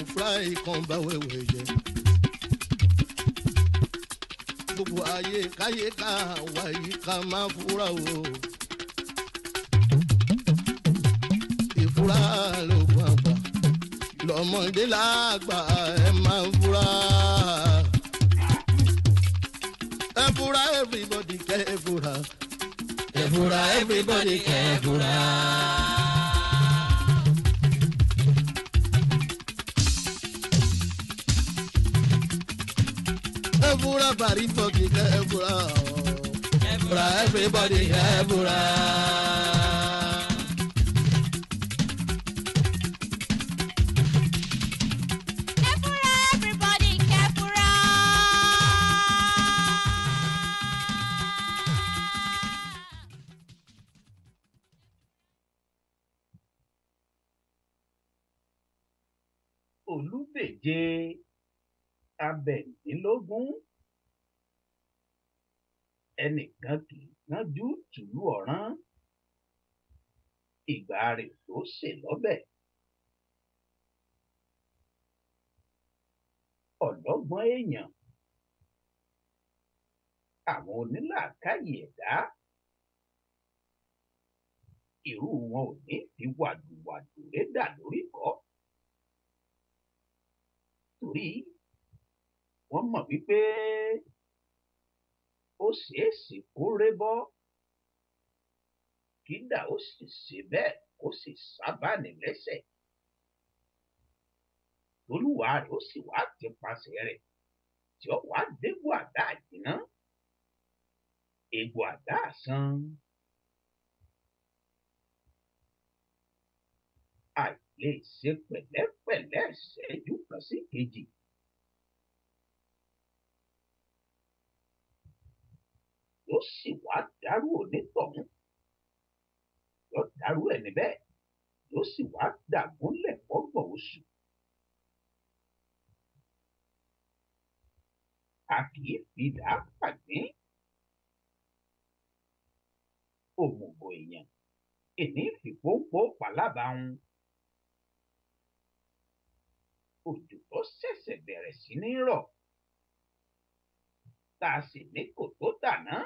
fúráì kan bá wẹ̀wẹ̀ jẹ. gbogbo ayé káyé ká wáyé ká máa fura o. ìfura lóògùn àgbà lọ́mọdé lágbà ẹ máa fura. ẹ fura everybody kẹ́ ẹ fura. ẹ fura everybody kẹ́ ẹ fura. Ebura bari fogi ke ebura. Ebura everybody ebura. Ebura everybody kebura. Olúbèje abẹ̀dínlógún ẹnìkan kì í kánjú tùlú ọ̀rán ìgbà rẹ̀ tó sè lọ́bẹ̀. ọ̀lọ́gbọ́n èèyàn àwọn onílàákàyè ẹ̀dá irú wọn ò ní fi wàdùwàdù rédà lórí kọ́ torí wọ́n mọ̀ wípé ó ṣeé ṣe kó rébọ́ kídà ó sì ṣe bẹ́ẹ̀ kó sì sábàánì lẹ́sẹ̀ olúwa rẹ̀ ó sì wá ti pasẹ̀ rẹ̀ tí ó wá dégbò àdá àjìná egbò àdá àsán àìlè ṣe pẹ̀lẹ́pẹ̀lẹ́ ìṣẹ́jú kan sí kejì. Yóò sì wá dárú onítọ̀hún yóò dárú ẹni bẹ́ẹ̀ yóò sì wá dàgúnlẹ̀ fọ́gbọ̀n oṣù. A kì í fi dàá pàdé òmùgọ̀ èèyàn ìní fìpónpó pàlábàáhùn. Òjò tó ṣẹ̀ṣẹ̀ bẹ̀rẹ̀ sí ní rọ̀ tá a sì ní kò tó dàná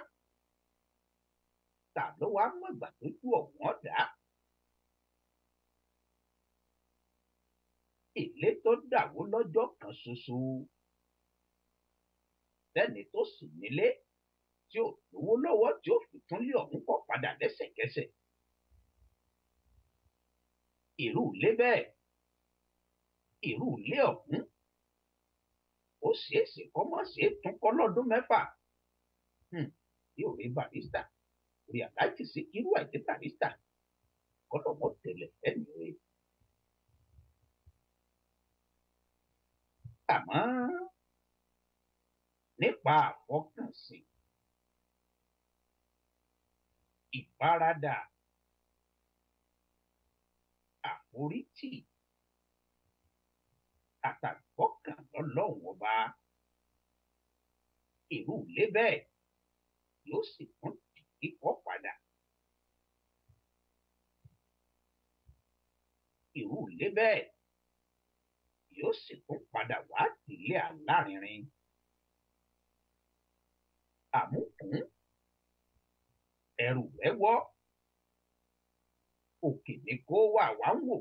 ta ló wá mọ̀gbà tójú ọ̀wọ́n dá. Ilé tó dàwó lọ́jọ́ kan ṣoṣo tẹ́ni tó sì nílé tí ò lówó lọ́wọ́ tí ó fi túnlé ọ̀hún kọ́ padà lẹ́sẹ̀kẹsẹ̀. Irú ilé bẹ́ẹ̀ irú ilé ọ̀hún ó ṣeé ṣe kọ́ mọ́ ṣe é tún kọ́ lọ́dún mẹ́fà. Yóò rí Barrister orí Aláàjì Síkírù Àyìndé Barrister kọ́lọ́mọ́ tẹ̀lẹ̀ ẹ̀mí rẹ̀. Àmọ́ nípa àfọkànsìn ìfaradà àforítì àtàgbọ́kàn lọ́lọ́run ọba irú ilé bẹ́ẹ̀ yóò sì tún di kíkọ́ padà. Irú ilé bẹ́ẹ̀ yóò sì tún padà wá sílé alárinrin. Àmúkún ẹrù rẹ̀ wọ́ òkè ní kó wà wá ń wò.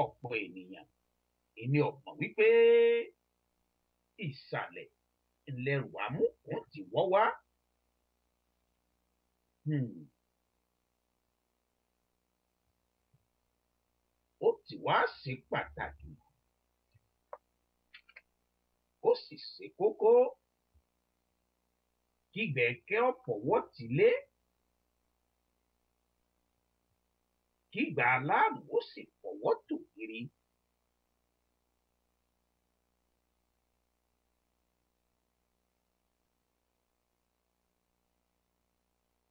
Ọ̀pọ̀ ènìyàn èmi ọ̀gbọ́n wípé ìsàlẹ̀ ìlẹ̀rù àmúkún ti wọ́ wá. Ó ti wá ṣe pàtàkì ó sì ṣe kókó kí gbẹ̀kẹ́ ọ̀pọ̀wọ́ ti lé kí gbà aláàmú ó sì fọwọ́ tò kiri.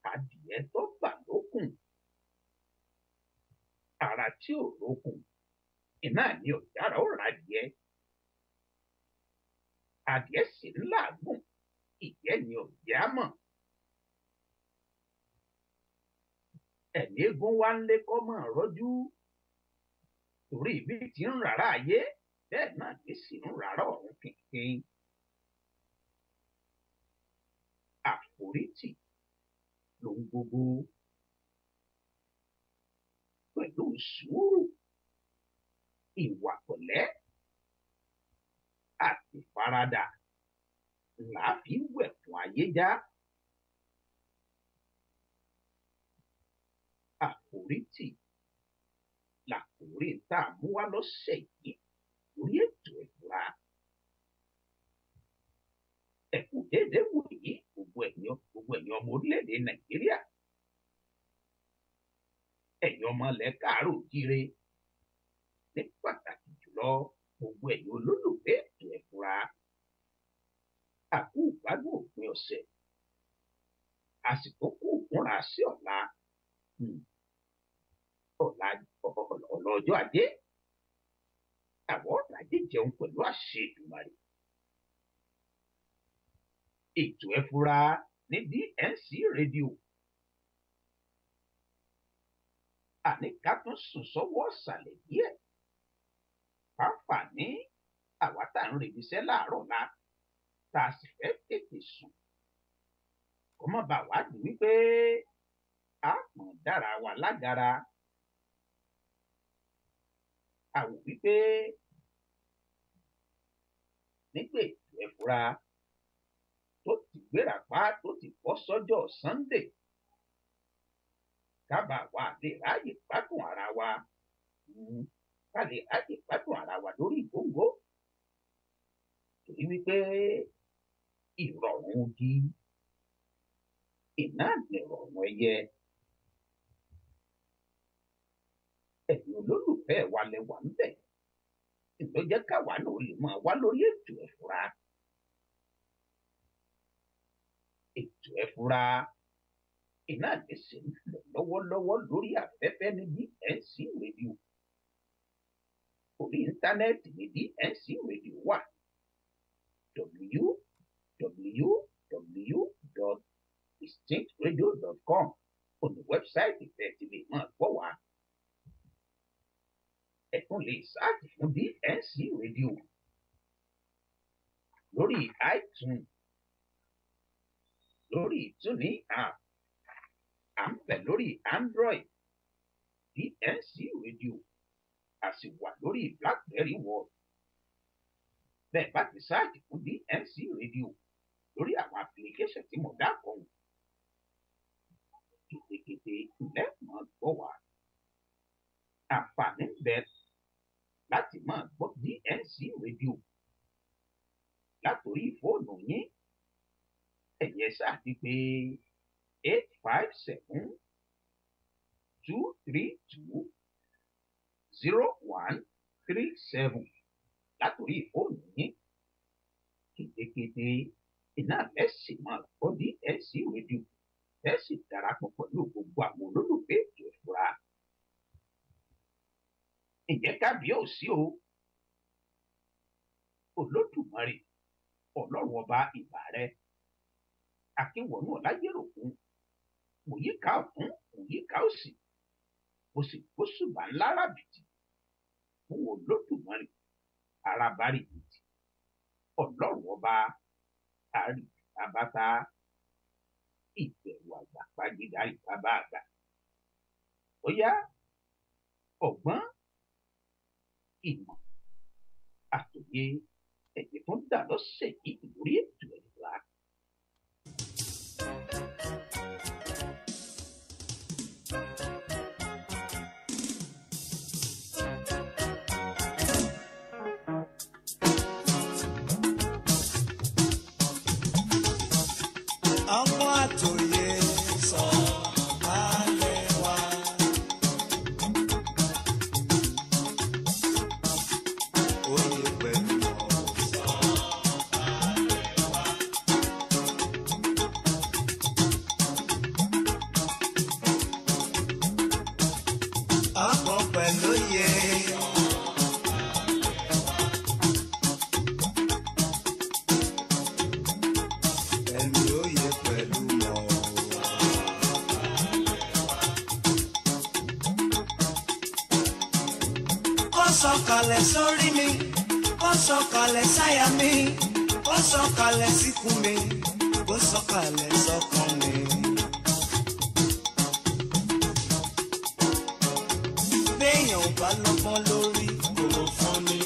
Adìẹ tó bà lókùn ara tí ò lókùn iná ni ọ̀jára ó ra adìẹ. Adìẹ sì ń làágùn ìyẹ́ ni ọ̀jẹ̀ á mọ̀. ẹ̀mí eégún wá ń lé kọ́ mọ̀ rọ́jú torí ibi tí ń rárá ayé bẹ́ẹ̀ náà ní sì ń rárá ọ̀run kìnkìn. Àforítì lohun gbogbo pẹ̀lú sùúrù, ìwà pẹ̀lẹ́ àti ìfaradà là fi wẹ̀ fún ayé já. Àforítì làkòrí tá a mú wá lọ́sẹ̀ yìí lórí ètò ìfura. Ẹ kú déédéé wòyí gbogbo ẹ̀yin ọmọ orílẹ̀-èdè Nàìjíríà, ẹ̀yin ọmọ ilẹ̀ káàárọ̀ oòjíire, ní pàtàkì jùlọ gbogbo ẹ̀yin olólùfẹ́ ètò ìfura. A kú ìgbádùn òpin ọ̀sẹ̀, àsìkò kù múra sí ọ̀la ọjọ́ ajé. Àwọn ọ̀rọ̀ ajé jẹun pẹ̀lú àṣẹ Èdùmàrè. Ètò ìfura ní DNC rédíò. Àní ká tún sùn sọ́wọ́ ọ̀sàlẹ̀ díẹ̀. Pàápàá ní àwa tá à ń rebiṣẹ́ láàárọ̀ la tá a sì fẹ́ tètè sùn. Kó má bàa wá di wípé a pọ̀n dára wa lágara. Àwò wípé nígbà ètò ìfura tó ti gbéra pa tó ti bọ́ sọ́jọ́ Sunday, kábà wà lè ráyè gbádùn ara wa, ká lè ráyè gbádùn ara wa lórí ìgbóngbó. Torí wípé ìrọ̀rùn odi iná nìrọ̀rùn ẹyẹ. Ẹ̀yin olólùfẹ́ wa lẹ wà ńbẹ̀, ló jẹ́ káwa náà lè máa wá lórí ètò ìfura. Ètò ìfura iná lè ṣe ń lọ lọ́wọ́lọ́wọ́ lórí afẹ́fẹ́ ní DNC rédíò. Orí íńtánẹ́ẹ̀tì ní DNC rédíò wà. www.distinctradio.com òní wẹ́bsáìtì tẹ́ ti lè máa gbọ́ wá. Ẹ tún lè sáàtì fún DNC rédíò lórí iTunes, lórí TuneIn app, à ń bẹ lórí Android DNC rédíò, a sì wà lórí BlackBerry World. Bẹ́ẹ̀ bá ti sáàtì fún DNC rédíò lórí àwọn application tí mo dákọ̀ wò, kétékété ilẹ̀ máa gbọ́ wá. Àǹfààní ń bẹ láti máa gbọ́ DNC rédíò látòrí fóònù yín. Ẹ̀yẹ sáàtì pé 857-232-0137 látòrí fóònù yín. Kétékété iná lẹ́sìn máa gbọ́ DNC rédíò, lẹ́sìn darapọ̀ pẹ̀lú gbogbo àwọn olólùfẹ́ ètò ìfura. Ǹjẹ́ kábíyèsí o, Olódùmarè Ọlọ́run ọba ìbà rẹ, akínwọ̀nú ọ̀láyéròkun, mo yíká ọ̀tún mo yíká òsì, mo sì gbóṣùbà ńlá rábìtì fún Olódùmarè arábárìbìtì, Ọlọ́run ọba àríbàbátá, ìbẹ̀rù àgbà pàgídà ìbábá àgbà. Ó yá ọgbọ́n, ìmọ̀, àtòyé ẹ̀jẹ̀ tó ń dà lọ́sẹ̀ yìí lórí ètò ìfura. Ọmọ àtòyé sọ ayé wa. Oyè pẹ̀lú ọ̀sán ayé wa. sọ̀kalẹ̀ sórí mi, ó sọ̀kalẹ̀ sáyà mi, ó sọ̀kalẹ̀ síkùn mi, ó sọ̀kalẹ̀ sọ́kàn mi. Béèyàn ò bá lọ́gbọ́n lórí kò fún ni.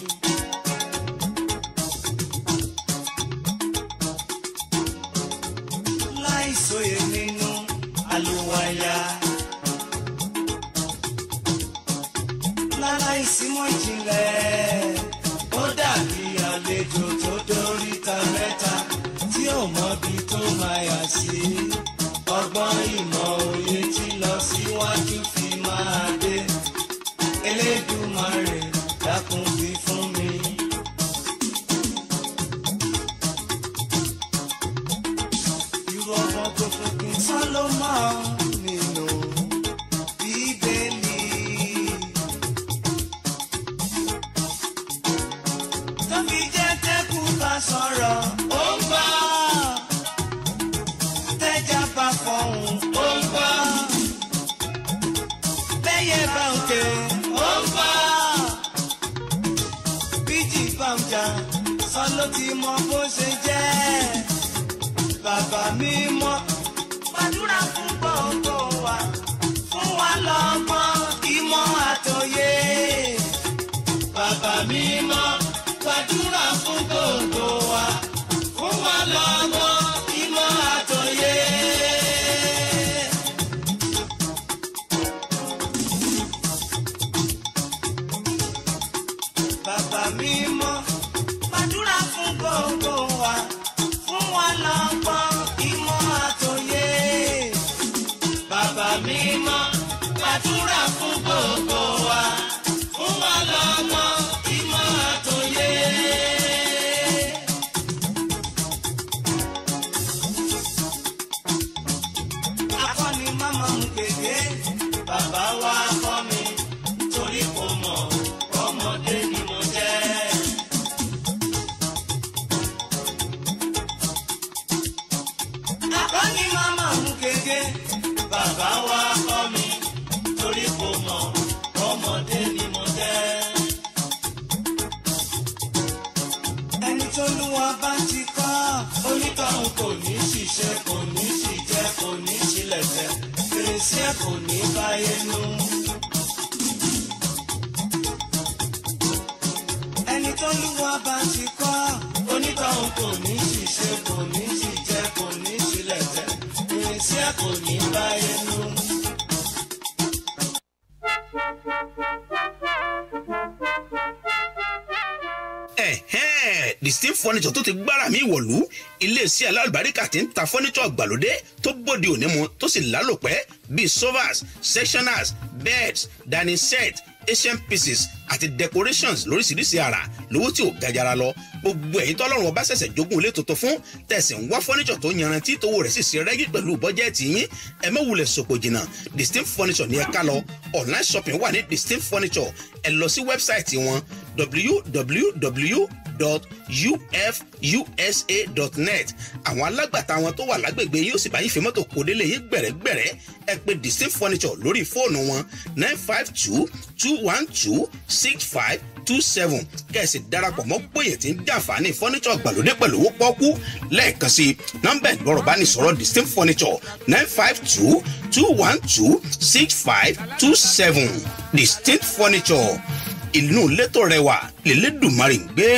Láìsóye nínú àlùwàyà. Láláìsímọ̀ ìjìnlẹ̀, ó dàbí àlejò tó dóríta mẹ́ta tí ò mọbi tó máa yà sí. Ọgbọ́n ìmọ̀ òye tí lọ síwájú fi máa dé. Elédùmarè dákun fi fún mi. Irú ọmọ tó fún kí n sán ló máa nínú Bíbélì. Tóbi jẹ́ tẹ́kù bá sọ̀rọ̀, ó ń gbọ́. Tẹ́jà bá fọ̀hún, ó ń gbọ́. Bẹ́yẹ bá ń ké, ó ń gbọ́. Bíjì bá ń jà, sọ ló ti mọ bó ṣe jẹ́. Bàbá mi mọ́, gbàdúrà fún gbogbo wa, fún wa lọ́gbọ́n, ìmọ̀ àtòyé. Bàbá mi mọ́, gbàdúrà fún gbogbo wa, fún wa lọ́gbọ́n, ìmọ̀ àtòyé. Bàbá mi mọ́, gbàdúrà fún gbogbo wa, fún wa lọ́gbọ́n, ìmọ̀ àtòyé. Bàbá mi mọ́, gbàdúrà fún gbogbo wa, fún wa lọ́gbọ́n, ìmọ̀ àtòyé. Akọni máma ń gègé, bàbá wa kọ́ mi, torí kò mọ̀ ọmọdé ni mo jẹ́. Akọni máma ń gègé, bàbá wa kọ́ mi, torí kò mọ̀ ọmọdé ni mo jẹ́. Ẹni tó lúwa bá ti kọ́, onítọ̀hún kò ní ṣiṣẹ́, kò ní ṣìjẹ́, kò ní ṣílẹ̀tẹ̀, fèrèsé kò ní báyé nú. Ẹni tó lúwa bá ti kọ́, onítọ̀hún kò ní ṣiṣẹ́, kò ní ṣìjẹ́, kò ní ṣílẹ̀tẹ̀, fèrèsé kò ní báyé nú. Distinct Furniture tó ti gbára mi wọ̀lú iléeṣẹ́ alálùbáríkà tí ń ta furniture gbàlódé tó bóde òní mu tó sì lálòpẹ́ bíi sofas, sectionals, beds, dining set, Asian pieces àti decorations lóríṣiríṣi àrà lówó tí ò gajara lọ. Gbogbo ẹ̀yin tọ́lọ́run ọba ṣẹ̀ṣẹ̀ jogún ilé tuntun fún tẹ̀sí ń wá furniture tó yanrantí tówó rẹ̀ sì ṣe rẹ́gí pẹ̀lú bọ́jẹ́ẹ̀tì yín ẹ má wulẹ̀ sòpò jìnnà. Distinct Furniture ní ẹ ká lọ. Online shopping wà ní Distinct Furniture. Ẹ lọ sí wẹ́bsáìtì wọn www.ufusa.net. àwọn alágbàtà wọn tó wà lágbègbè yóò sì bá yín fi mọ́tò kó délé yín gbẹ̀rẹ́gbẹ̀rẹ́. ẹ pè Distinct Furniture lórí fóònù wọn 952-212-6527 kẹ̀sì darapọ̀ mọ́ gbòye tí ń jàǹfààní furniture gbàlódé pẹ̀lú owó pọ́kú. lẹ́ẹ̀kan sí nọ́mbà ìgbọ́rọ̀ bá ní sọ̀rọ̀ Distinct Furniture 952-212-6527. Distinct Furniture inú létò rẹwà lélẹ́dùmarè ń gbé.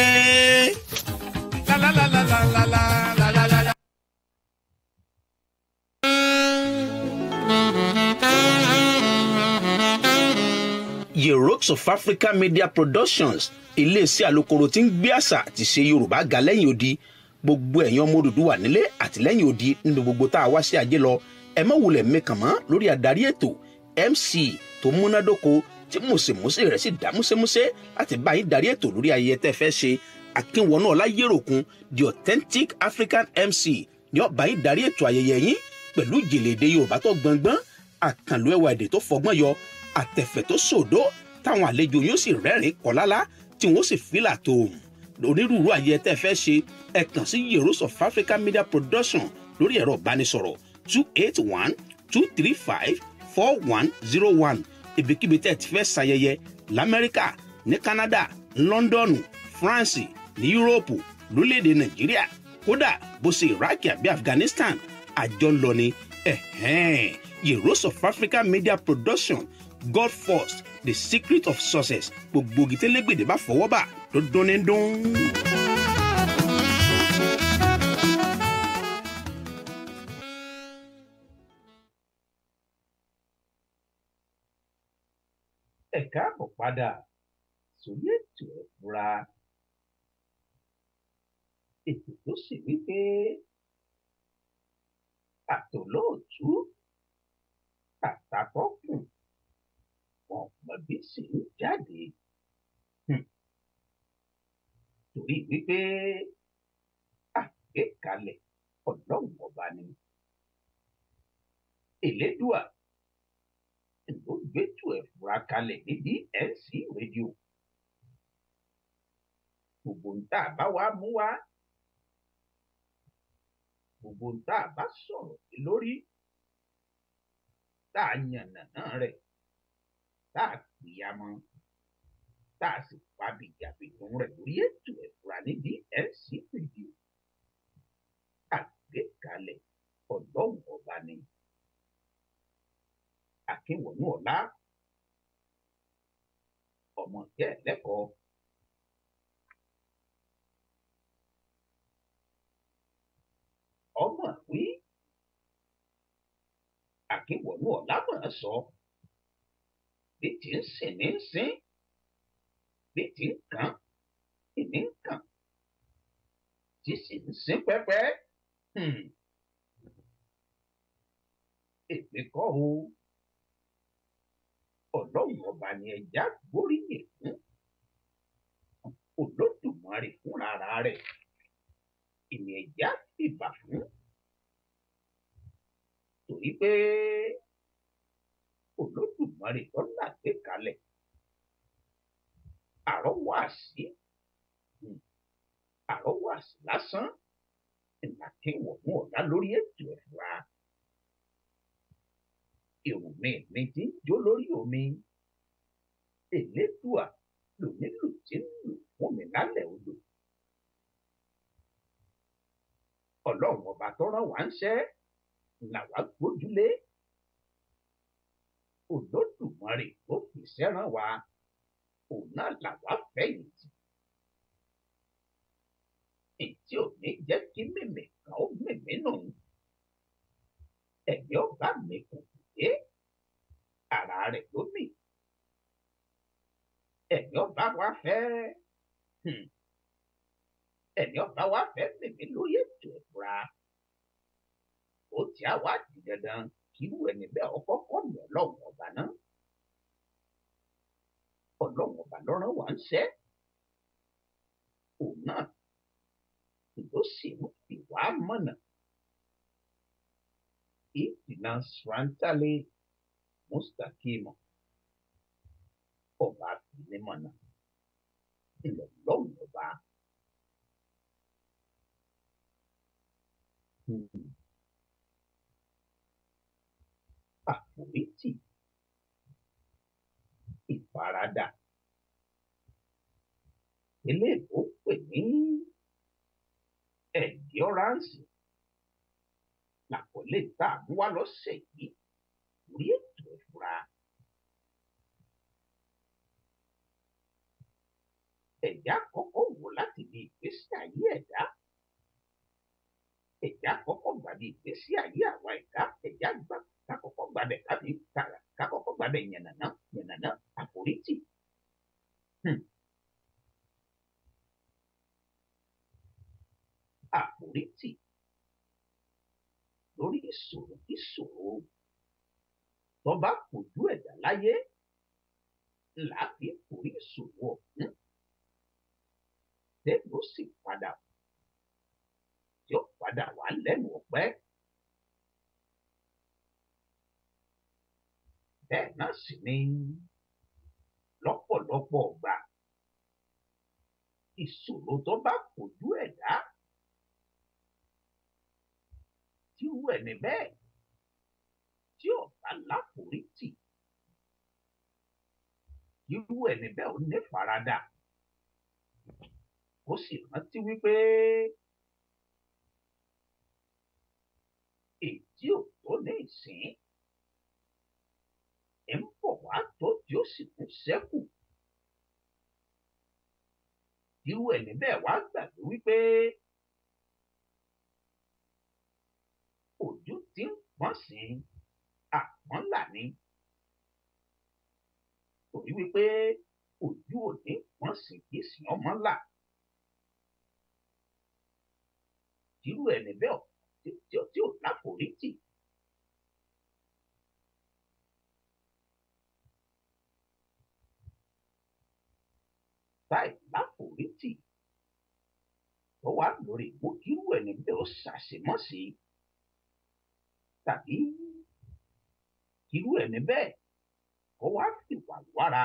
Yerox of Africa Media Productions iléeṣẹ́ alukoro tí ń gbé àṣà àti ṣe Yorùbá ga lẹ́yìn odi. Gbogbo ẹ̀yin ọmọ Odùduwà nílé àti lẹ́yìn odi nínú gbogbo tá a wá sí ajé lọ. ẹ má wulẹ̀ mẹ́kàn mọ́ lórí adarí ètò MC tó múnádóko tí mùsèmùsè rẹ̀ sì dá músẹ́músẹ́ láti bá yín darí ètò lórí ayẹyẹ tẹ́ fẹ́ ṣe. Akínwọnú Ọláyéròkun the authentic African MC ni ó bá yín darí ètò ayẹyẹ yín pẹ̀lú ìjìnlẹ̀ èdè Yorùbá tó gbọngbọ́n, àkànlò ẹwà èdè tó fọgbọ́n yọ, àtẹ̀fẹ̀ tó sòdó táwọn àlejò yóò sì rẹ́rìn kọ́lálá tí wọ́n sì fìlà tó onírúurú ayẹyẹ tẹ́ fẹ́ ṣe. ẹ kàn sí Yerox of Africa Media Production lórí ẹ̀rọ ìbánisọ̀rọ̀ 281-235-4101. ibikíbi tẹ́ ti fẹ́ ṣayẹyẹ l'Amẹ́ríkà ní Canada, London, France, ní Europe, lórílẹ̀‐èdè Nàìjíríà, kódà bó ṣe Iraq àbí Afghanistan, àjọ lọ ni. Heroes of Africa Media Production, God First, the secret of success. Gbogbo gitelegbede bá fọwọ́ bà tó dún ní dún. Ẹ káàbọ̀ padà sórí ètò Ẹ̀fúra, ètò tó sì wípé àtòlóòtú àtàkọ́kùn wọn mọ bí sì ń jáde torí wípé àgbékalẹ̀ Ọlọ́run ọba ni. Elédùà ló gbétò Ẹ̀fúra kalẹ̀ ní BNC rédíò. Gbogbo ń tá a bá wá mú wá, gbogbo ń tá a bá sọ̀rọ̀ lórí, tá a yànnàná rẹ̀, tá a pìyàmọ́, tá a sì pabìjàbìdùn rẹ̀ lórí ètò Ẹ̀fúra ní BNC rédíò. Àgbékalẹ̀ Ọlọ́run ọba ni. Akínwọ̀nú Ọlá, ọmọ ìyá ẹlẹ́kọ̀ọ́, ọmọ wí, Akínwọ̀nú Ọlá mọ̀ sọ, bí ti ń sìn ní sìn, bí ti ń kàn ìní ń kàn, tí sì ń sìn pẹ́pẹ́. Èpè kọ́ o, Ọlọ́run ọba ni ẹja gbóríyìn fún, Olódùmarè fúnra rẹ̀ ìní ẹja fìbà fún, torí pé Olódùmarè lọ́la gbé kalẹ̀ àrọ́wàsí lásán Akínwọ̀nú Ọlá lórí ètò Ẹ̀fúra. Ìrùmí mi ti ń jó lórí omi, Elédùà lónílù tí ń lù fún mi lálẹ́ odò. Ọlọ́run ọba tó rán wá ń ṣẹ́ làwa gbójúlé. Olódùmarè tó fìṣẹ́ rán wa, òun náà làwa fẹ̀yìntì. Ètí ò ní jẹ́ kí mímì kan ó mímì nù. Ẹ̀mí ọba mi kò dé, ara rẹ̀ ló mì. Ẹ̀mí ọba wa fẹ́, ẹ̀mí ọba wa fẹ́ mímì lórí ètò Ẹ̀fúra. Ó ti á wá di dandan kí irú ẹni bẹ́ẹ̀ ọkọ̀ kọ́ mi Ọlọ́run ọba náà. Ọlọ́run ọba lọ́rán wá ń ṣẹ́. Òun náà ló sì ń fi wá mọ̀nà. Ìdìnnà Srantale Mustakimo, ọba àfìnímọ̀nà Ọlọ́run ọba. Àforítì, ìfaradà, eléèbó pè ní endurance, làkọlé tá a mú wá lọ́sẹ̀ yìí lórí ètò Ẹ̀fúra. Ẹ̀dá kọ́kọ́ wò láti di ìgbésí ayé ẹ̀dá. Ẹ̀dá kọ́kọ́ gbà di ìgbésí ayé àwa ẹ̀dá. Ẹ̀dá gbà ká kọ́kọ́ gbàbẹ̀ ká kọ́kọ́ gbàbẹ̀ yànnàná àforítì. Àforítì lórí ìṣòro tó bá kojú ẹ̀dá láyé ńlá fi forí ìṣòro ọ̀hún. Bẹ́ẹ̀ ló sì padà tí ó padà wá lẹ́nu ọ̀pẹ́. Bẹ́ẹ̀ náà sì ni lọ́pọ̀lọpọ̀ ọgbà ìṣòro tó bá kojú ẹ̀dá tí irú ẹni bẹ́ẹ̀ tí ò bá láforítì, irú ẹni bẹ́ẹ̀ ò ní faradà ó sì rántí wípé èyí ò tó ní ìsìn ẹ̀ ń bọ̀ wá tó tí ó sì tún ṣẹ́kù irú ẹni bẹ́ẹ̀ wá gbàgbé wípé ojú tí ń pọ́n sí àpọ́nlà ni torí wípé ojú ò ní pọ́n sí kì í sìn ọmọ là irú ẹni bẹ́ẹ̀ tí ò láforítì táì láforítì tó wá lórí ìmú irú ẹni bẹ́ẹ̀ ó ṣàṣemọ́sí tàbí irú ẹni bẹ́ẹ̀ kó wá fìwà wára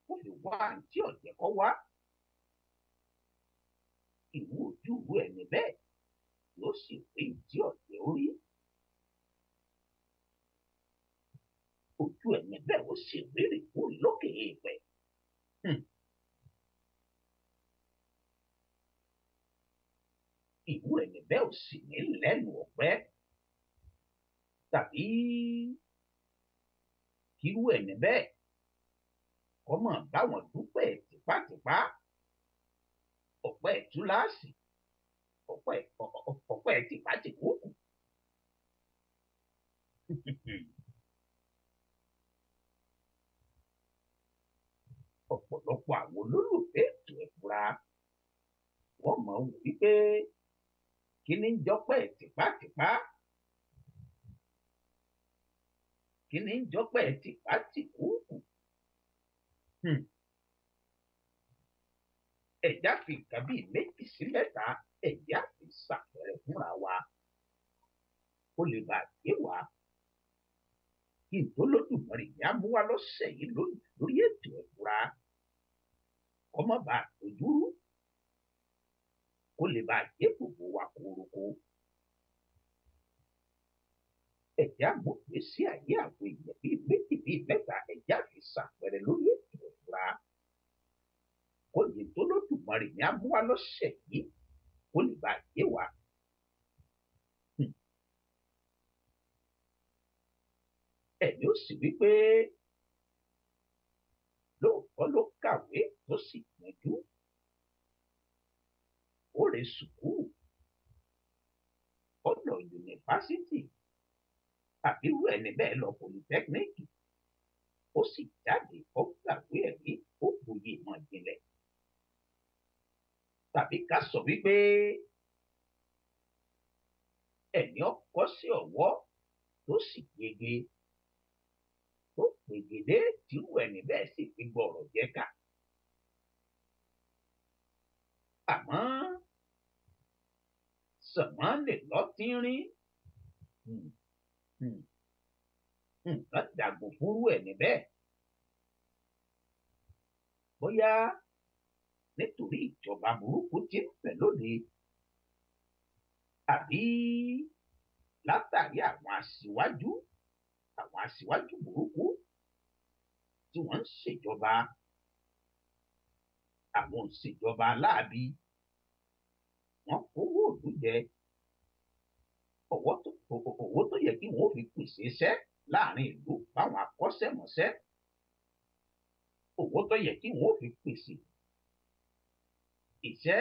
kó fi wá àǹtí ọ̀jẹ̀ kó wá ìwú ojú ìwú ẹni bẹ́ẹ̀ ló sì rí ìdí ọ̀jẹ̀ orí ojú ẹni bẹ́ẹ̀ ó sì rírì fún lókè èèpẹ̀. Ìwú ẹni bẹ́ẹ̀ ò sì ní lẹ́nu ọ̀pẹ́ tàbí irú ẹni bẹ́ẹ̀ kọ́ mọ̀ báwọn dúpẹ́ tipátipá ọ̀pẹ́ túláàsì ọ̀pẹ́ tipátìkúùkù. Ọ̀pọ̀lọpọ̀ àwọn olólùfẹ́ ètò ẹ̀fúra wọ́n mọ̀ wípé kí ni ń jọ́pẹ́ tipátipá kí ni ń jọ́pẹ́ tipátìkúùkù. Ẹ̀já fi nǹkan bíi méjì sí mẹ́ta ẹ̀já fi ṣàpẹẹrẹ fúnra wa kó lè bá a gbé wa kí n tó lódùmarè yá mú wa lọ́sẹ̀ yìí lórí ètò ẹ̀fúra kọ́mọ́ bá a tójú rú kó lè bá a gbé gbogbo wa kórókó. Ẹ̀já mú gbèsè ayé àwọn èèyàn bíi méjì bíi mẹ́ta ẹ̀já fi ṣàpẹẹrẹ lórí ètò ẹ̀fúra kó lè tó lódùmarè yá mú wa lọ́sẹ̀ yìí kó lè bá a gbé wa. Ẹni ó sì wípé lóòótọ́ ló kàwé tó sì yanjú ó rè sùkúù ó lọ yunifásitì àbí irú ẹni bẹ́ẹ̀ lọ pòlìtẹ́kíníìkì ó sì jáde ó gbàgbé ẹ̀rí ó gboyè ìmọ̀ ìjìnlẹ̀ tàbí ká sọ wípé ẹni ọkọ sí ọwọ́ tó sì yege tó pègèdè tírú ẹni bẹ́ẹ̀ sì fi gbọ́rọ̀ jẹ́ ká. Àmọ́ sọ̀mọ́lẹ̀ lọ́tínrín nǹkan dàgbò fúnrú ẹni bẹ́ẹ̀. Bóyá nítorí ìjọba burúkú tí ń bẹ lóde àbí látàrí àwọn aṣíwájú burúkú tí wọ́n ń ṣèjọba àwọn òṣèjọba aláàbí wọ́n kówó òlú jẹ owó tó yẹ kí wọ́n fi pèsè iṣẹ́ láàrin ìlú fáwọn akọ́ṣẹ́mọṣẹ́ owó tó yẹ kí wọ́n fi pèsè iṣẹ́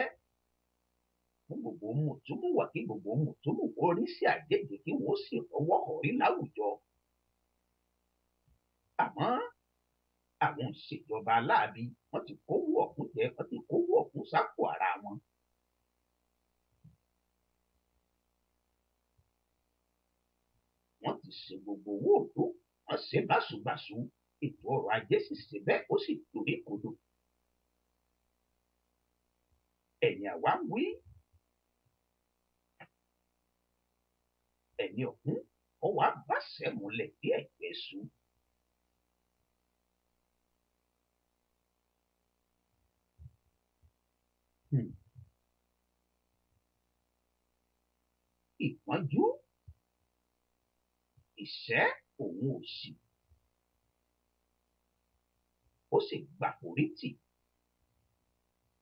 fún gbogbo mùtúmùwà kí gbogbo mùtúmùwà orí sí àjèjì kí wọ́n sì rọwọ́ ọ̀rí láwùjọ. Àmọ́ àwọn ìṣèjọba aláàbí wọ́n ti kówó ọ̀hún jẹ wọ́n ti kówó ọ̀hún sápò ara wọn. Wọ́n ti ṣe gbogbo owó òdo wọ́n ṣe báṣubàṣu ètò ọrọ̀ ajé sì ṣe bẹ́ẹ̀ ó sì torí kodò. Ẹ̀yìn àwa ń wí ẹni ọ̀hún ọwọ́ àbáṣẹ́ múlẹ̀ bí ẹ̀gbẹ́ su. Ìpọ́njú ìṣẹ́ òun òṣì ó sì gbà forítì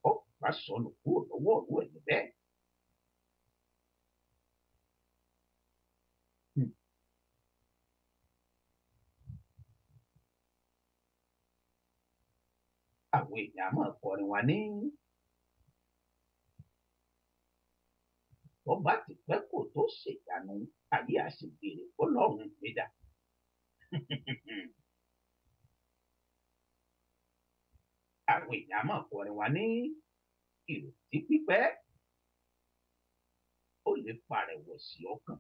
ó bá sọnù kúrò lọ́wọ́ òru ẹni bẹ́ẹ̀. Àwọn èèyàn máa kọrin wa ní tó bá ti pẹ́ kó tó ṣèyanu ayé àṣìbèrè Ọlọ́run gbéra. Àwọn èèyàn máa kọrin wa ní ìrètí pípẹ́ ó lè fa rẹ̀wẹ̀sì ọkàn.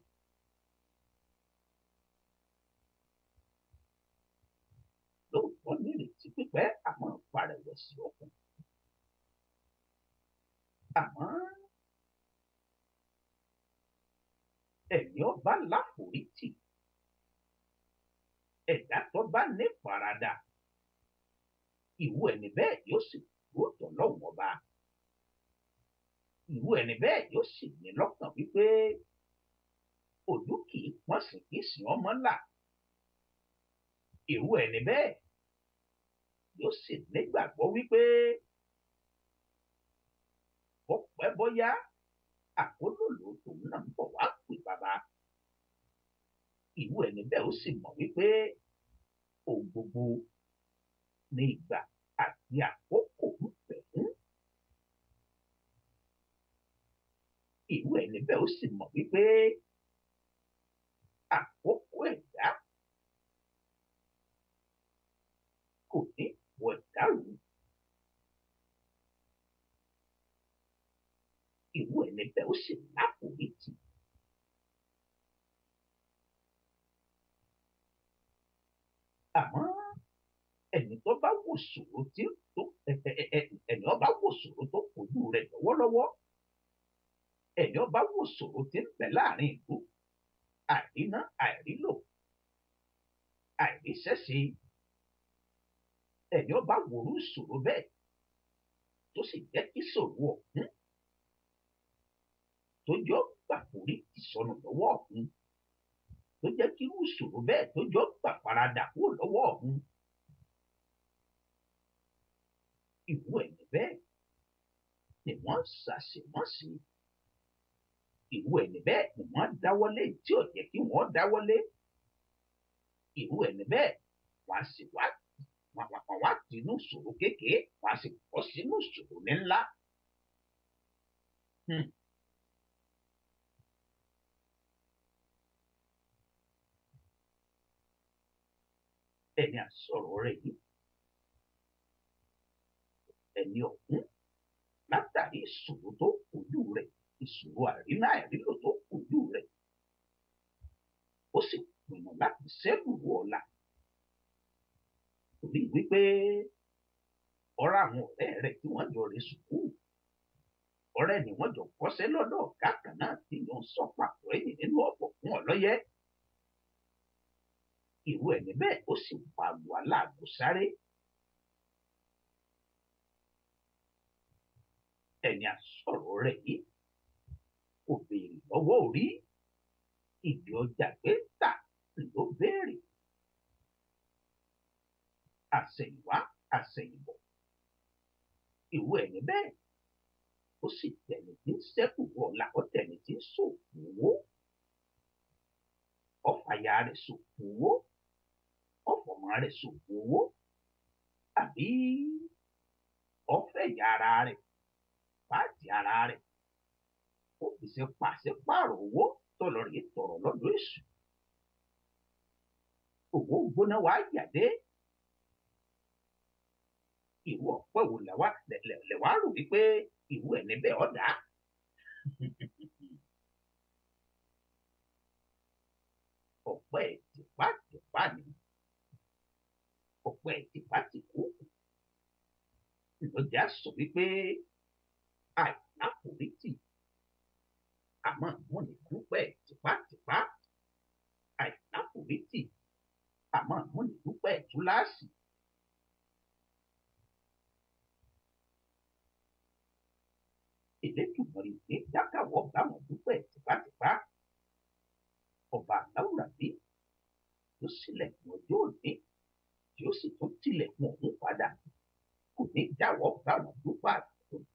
Lóòótọ́ ní ìrètí pípẹ́ àmọ́ fa rẹ̀wẹ̀sì ọkàn. Àmọ́ ẹ̀mí ọba láforítì ẹ̀dá tó bá ní faradà ìwú ẹni bẹ́ẹ̀ yóò sì dúró tọ̀ lọ́wọ́ ọba. Ìwú ẹni bẹ́ẹ̀ yóò sì ní lọ́kàn wípé ojú kì í pọ́n sí kì í sìn ọmọ là. Ìwú ẹni bẹ́ẹ̀ yóò sì nígbàgbọ́ wípé bó pẹ́ bóyá àkólòlò tòun náà ń bọ̀ wá pè bàbá. Ìwú ẹni bẹ́ẹ̀ ó sì mọ̀ wípé ohun gbogbo ní ìgbà àti àkókò ń fẹ́ fún. Ìwú ẹni bẹ́ẹ̀ ó sì mọ̀ wípé àkókò ẹ̀dá kò ní wọ ẹ̀dá rú. Ìwú ẹni bẹ́ẹ̀ ó sì láforítì. Àmọ́ ẹni tó bá wò ṣòro tí tó ẹni ọba wò ṣòro tó kojú rẹ̀ lọ́wọ́lọ́wọ́ ẹni ọba wò ṣòro tí ń bẹ láàrin ìlú àìríná àìrílò àìríṣẹ́ṣe ẹni ọba wòrú ṣòro bẹ́ẹ̀ tó sì jẹ́ kí ṣòro ọ̀hún tó jọ gbà forí ti sọnù lọ́wọ́ ọ̀hún tó jẹ́ kí irú ṣòro bẹ́ẹ̀ tó jọ gbà paradà kúrò lọ́wọ́ ọ̀hún. Ìwú ẹni bẹ́ẹ̀ ni wọ́n ṣàṣemọ́sí. Ìwú ẹni bẹ́ẹ̀ ni wọ́n dáwọ́lé tí ò yẹ kí wọ́n dáwọ́lé. Ìwú ẹni bẹ́ẹ̀ wọ́n á sì wá tinú ṣòro kékeré wọ́n á sì bọ́ sínú ṣòro ní ńlá. Ẹni àsọ̀rọ̀ rẹ̀ yìí ẹni ọ̀hún látàrí ìṣòro tó kojú rẹ̀ ìṣòro àríná àìrílò tó kojú rẹ̀ ó sì pinnu láti ṣẹ́gun ọ̀la torí wípé ọ̀rọ̀ àwọn ọ̀rẹ́ rẹ̀ tí wọ́n jọ rẹ̀ sùkúù ọ̀rẹ́ ni wọ́n jọ kọ́ṣẹ́ lọ́dọ̀ ọ̀gá kan náà tí yóò ń sọ pàtó ẹ̀yìn nínú ọ̀pọ̀ fún ọlọ́yẹ. Ìwú ẹni bẹ́ẹ̀ ó sì pa àgbò aláàgbò sáré. Ẹni àsọ̀rọ̀ rẹ̀ yìí kò béèrè lọ́wọ́ orí ìdí ọjà gbé tà ló béèrè. Àṣẹ̀yìnwá àṣẹ̀yìnbọ̀ ìwú ẹni bẹ́ẹ̀ ó sì tẹ̀lé tí ń ṣẹ́kù ọ̀la ó tẹ̀lé tí ń ṣòfò owó. Ọ̀fàyà rẹ̀ ṣòfò owó ọ̀fọ̀mọ rẹ̀ ṣòfò owó àbí ọ̀fẹ̀yà ara rẹ̀ pàtì ara rẹ̀ ó fi ṣe pàṣípààrọ̀ owó tó lọ rí tọrọ lọ́dọ̀ èṣù. Owó gbóná wàá yàdé. Ìwú ọ̀pẹ́ wo lẹ̀wá rò wípé ìwú ẹni bẹ́ẹ̀ ọ̀dà. Ọ̀pẹ́ tìpátìpá ni ọ̀pẹ́ tìpátìkú ìlọjà sọ wípé àìláforítì àmọ́ àmúni dúpẹ́ tìpátìpá àìláforítì àmọ́ àmúni dúpẹ́ túláàsì. Elédùmarè ní dákàwọ́ báwọn dúpẹ́ tìpátìpá. Ọba Aláwùrábí ló ṣílẹ̀kùn ọjọ́ òní tí ó sì tún tilẹ̀kùn ọ̀hún padà kò ní jáwọ́ báwọn dúpẹ́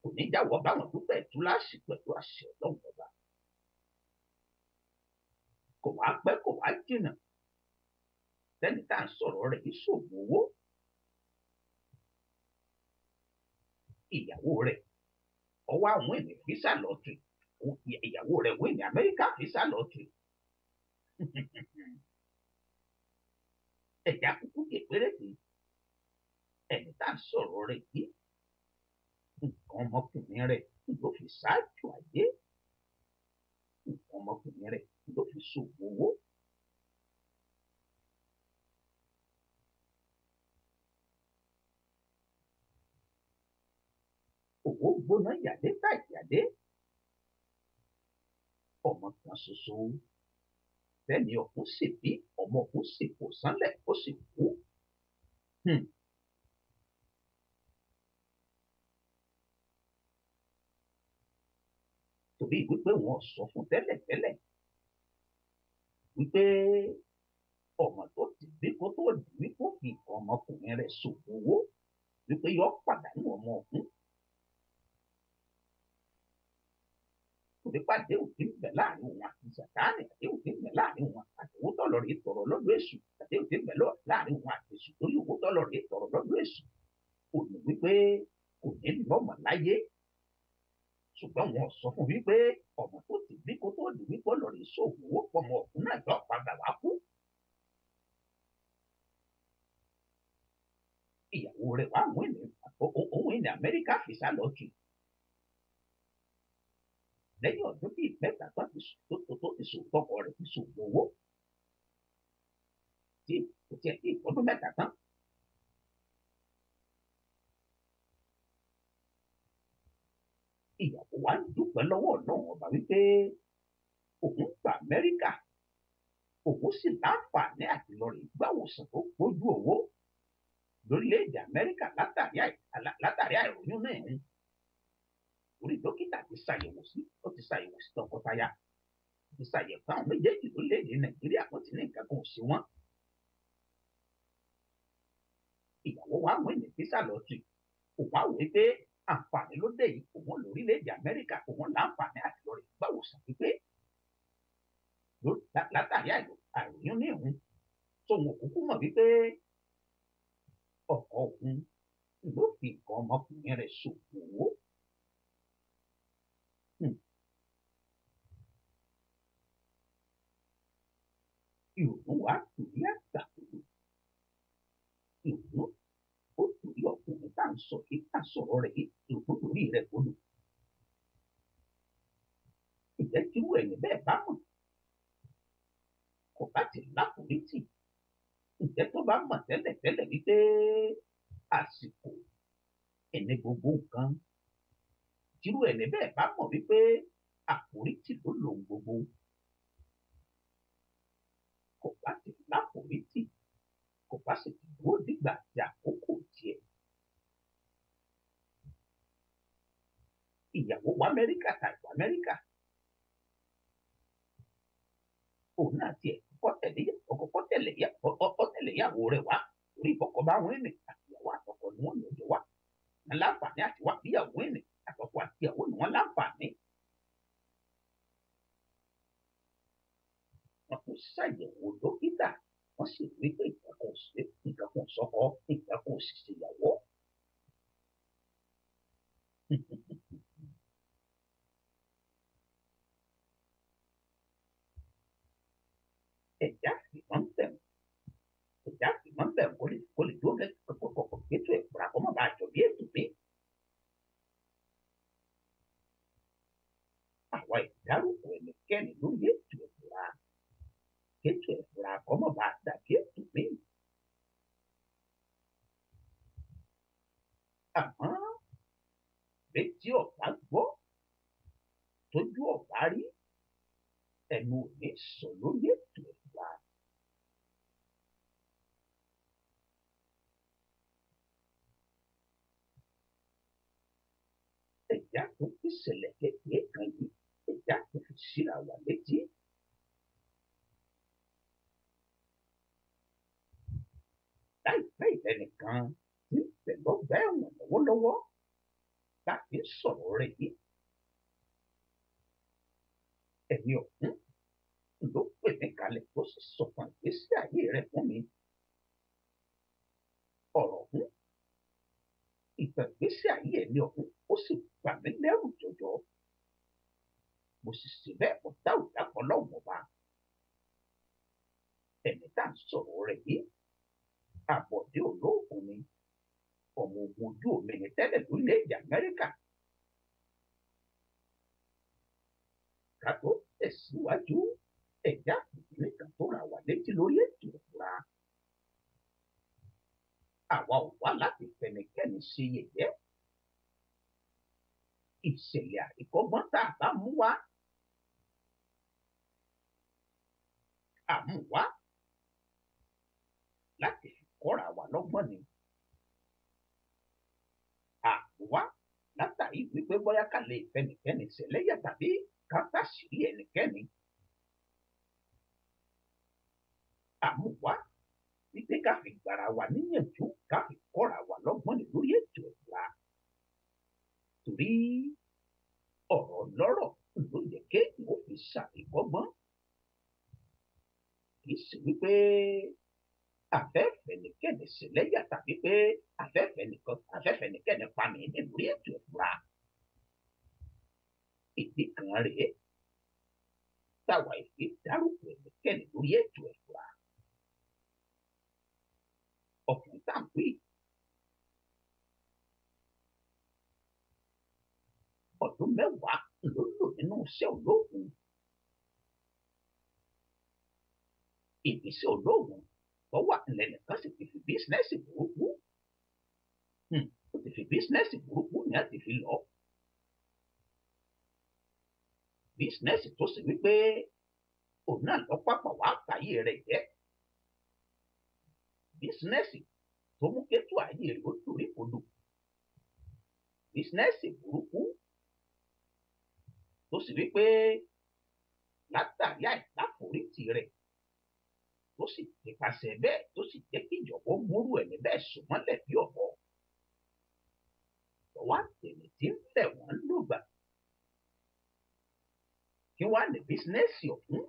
kò ní jáwọ́ báwọn dúpẹ́ túláàsì pẹ̀lú àṣẹ ọlọ́run ọba. Kò wá pẹ́ kò wá jìnnà lẹ́ni tá à ń sọ̀rọ̀ rẹ̀ yìí ṣògùn owó. Ìyàwó rẹ̀ ọwọ́ àwọn ènìyàn físà lọ́tì ìyàwó rẹ̀ wọ́n ní Amẹ́ríkà físà lọ́tì. Ẹ̀já kúkú kékeré sí ẹni tá à ń sọ̀rọ̀ rẹ̀ yìí nǹkan ọmọkùnrin rẹ̀ ló fi ṣáájú ayé nǹkan ọmọkùnrin rẹ̀ ló fi ṣòwò owó. Owó gbóná yàdé tá yàdé ọmọ kan ṣoṣo bẹ́ẹ̀ni ọ̀hún sì bí ọmọ ọ̀hún sì kò sánlẹ̀ ó sì kú. Torí wípé wọn sọ fún tẹ́lẹ̀tẹ́lẹ̀ wípé ọmọ tó ti bí kó tó di wípé ó fi nǹkan ọmọkùnrin rẹ̀ ṣòwò owó wípé yọ pàdánù ọmọ ọ̀hún. Torí pàdé òkè ń bẹ láàrin òun àti Sàtáánì àti òkè ń bẹ láàrin òun àti owó tọ́lọ̀ rẹ̀ tọrọ lọ́dọ̀ èṣù àti òkè ń bẹ láàrin òun àti èṣù torí owó tọ́lọ̀ rẹ̀ tọrọ lọ́dọ̀ èṣù. Kò ní wípé kò ní lọ́mọ láyé ṣùgbọ́n wọn sọ fún wípé ọmọ tó ti bí kó tó di wípé lọ́ọ̀rì ṣòwò owó pọmọ ọ̀hún náà yọ padà wá kú. Ìyàwó rẹ̀ wá òun ní Amẹ́ríkà fìsà lọ́ọ̀kì. Lẹ́yìn ọdún bíi mẹ́ta tó ti sòtọ́kọ rẹ̀ ti ṣòwò owó tí kò tiẹ̀ tí ọdún mẹ́ta tán. Ìyàwó wa ń dúpẹ́ lọ́wọ́ Ọlọ́run ọba wípé òun gba Amẹ́ríkà òun sì láǹfààní àti lọ rè gbàwòsàn tó gbójú owó lórílẹ̀‐èdè Amẹ́ríkà látàrí àìròyìn náà ń. Orí dókítà ti ṣàyẹ̀wò sí tọkọtaya ti ṣàyẹ̀wò àwọn méjèèjì lórílẹ̀‐èdè Nàìjíríà wọ́n ti ní nǹkan kan ò sí wọn. Ìyàwó wa mú ìní físà lọ́tì òun á wò pé àǹfààní ló dé yìí òun lórílẹ̀‐èdè Amẹ́ríkà òun láǹfààní àti lọ rè gbàwòsàn pípé látàrí àìròyìn ní ìhun tóun òkúkú mọ̀ wípé ọkọ òun ló fi nǹkan ọmọkùnrin rẹ̀ ṣòwò owó. Ìrònú wa torí àgbàdo ìrònú ó torí ọkùnrin tá à ń sọ yìí tá à ń sọ̀rọ̀ rẹ̀ yìí ìrònú torí rẹ̀ gbọdọ̀. Ìjẹ́ tí irú ẹ̀yìn bẹ́ẹ̀ bá mọ̀ kò bá ti láforítì. Ìjẹ́ tó bá mọ̀ tẹ́lẹ̀tẹ́lẹ̀ wípé àsìkò ẹni gbogbo nǹkan tí irú ẹ̀yìn bẹ́ẹ̀ bá mọ̀ wípé àforítì ló lòun gbogbo. Kò bá ti láforítì kò bá sì ti dúró dìgbà tí àkókò tiẹ̀. Ìyàwó wa Amẹ́ríkà tàbí Amẹ́ríkà òun náà tiẹ̀ kọ́kọ́ tẹ̀lé ìyàwó rẹ̀ wá orí ìkọ̀kọ̀ bá wọn ẹ̀mí àtìyàwó àtọkọ ni wọ́n lọ́jọ́ wá wọn láǹfààní àti wá ìyàwó ẹ̀mí àtọkọ àtìyàwó ni wọ́n láǹfààní. Wọn kò ṣàyẹ̀wò dókítà wọ́n sì rí pé nǹkan kan sọ́kọ nǹkan kan sì ṣèyàwó. Ẹ̀já sì máa ń bẹ̀rù kó lè dúró lẹ́kọ̀ọ́ ètò ìfura kó má bàa jọ bí ètò mi. Àwa ìdárúkọ ẹnikẹ́ni lórí ètò ìfura ètò ìfura kó má bàa dàbí ètò mi. Àmọ́ létí ọ̀bá gbọ́ tójú ọ̀bá rí ẹnu ò ní sọ lórí ètò ìfura. Ẹ̀já tó fi ṣẹlẹ̀ kékeré kan yìí ẹ̀já tó fi síra wà létí. Láìpẹ́ ìlẹ́nìkan bẹ̀ lọ́gbà ẹ̀wọ̀n lọ́wọ́lọ́wọ́ láti sọ̀rọ̀ rẹ̀ yìí. Ẹni ọ̀hún ló pè mí kalẹ̀ tó sì sọ̀tàn ìgbésí ayé rẹ̀ fún mi. Ọ̀rọ̀ ọ̀hún, ìtàn ìgbésí ayé ẹni ọ̀hún ó sì bà mí lẹ́rù jọjọ. Mo sì sì bẹ́ẹ̀ kó dáwùdá kan lọ́wọ́ wa. Ẹni tá à ń sọ̀rọ̀ rẹ̀ yìí, Àbọ̀dé Olóògùn ni, ọmọ ogun ojú omi ní tẹ́lẹ̀ lórílẹ̀-èdè Amẹ́ríkà. Ká tó tẹ̀síwájú, ẹ̀dá ìdílé kan tó ra wà létí lórí ètò ìfura. Àwa ò wá láti fẹnikẹ́ni ṣe yẹ̀yẹ́. Ìṣẹ̀lẹ̀ àríkọ́gbọ́n tá a bá mú wá, àmú wá láti fi kọ́ra wa lọ́gbọ́n ni. Àmúwá látàrí wípé bóyá ká lè fẹnikẹ́ni ṣẹlẹ́yà tàbí ká tàṣírí ẹnikẹ́ni. Àmúwá wípé ká fi gbára wa níyànjú, ká fi kọ́ra wa lọ́gbọ́n ni lórí ètò ìfura. Torí ọ̀rọ̀ lọ́rọ̀ ló yẹ kéèyàn ó fi ṣàríkọ́gbọ́n. Kì í ṣe wípé afẹ́fẹ́nikẹ́ni ṣẹlẹ́yà tàbí pé afẹ́fẹ́nikẹ́ni pa mí ní lórí ètò ìfura. Ìdí kan rèé táwa ìfi dárúkọ ẹnikẹ́ni lórí ètò ìfura. Ọkùnrin tá à ń wí ọdún 10 ló lò nínú iṣẹ́ olóògùn. Ìgbésẹ̀ olóògùn tó wà nílẹ̀ nìkan sì ti fi bísínẹ́sì burúkú. Ó ti fi bísínẹ́sì burúkú ní àti fi lọ. Bísínẹ́sì tó sì wípé òun náà lọ pápá wàá pààyè rẹ̀ jẹ́. Bísínẹ́sì tó mú kétù ayé rẹ̀ ó torí kodò. Bísínẹ́sì burúkú tó sì wípé látàrí àìláforítì rẹ̀ tó sì nípasẹ̀ bẹ́ẹ̀ tó sì jẹ́ kí ìjọba múrú ẹni bẹ́ẹ̀ sùnmọ́lẹ̀ bí ọ̀bọ. Lọ́wọ́ àtẹ̀lé tí ń fẹ̀ wọ́n lògbà. Kí wá ní bísínẹ́sì ọ̀hún?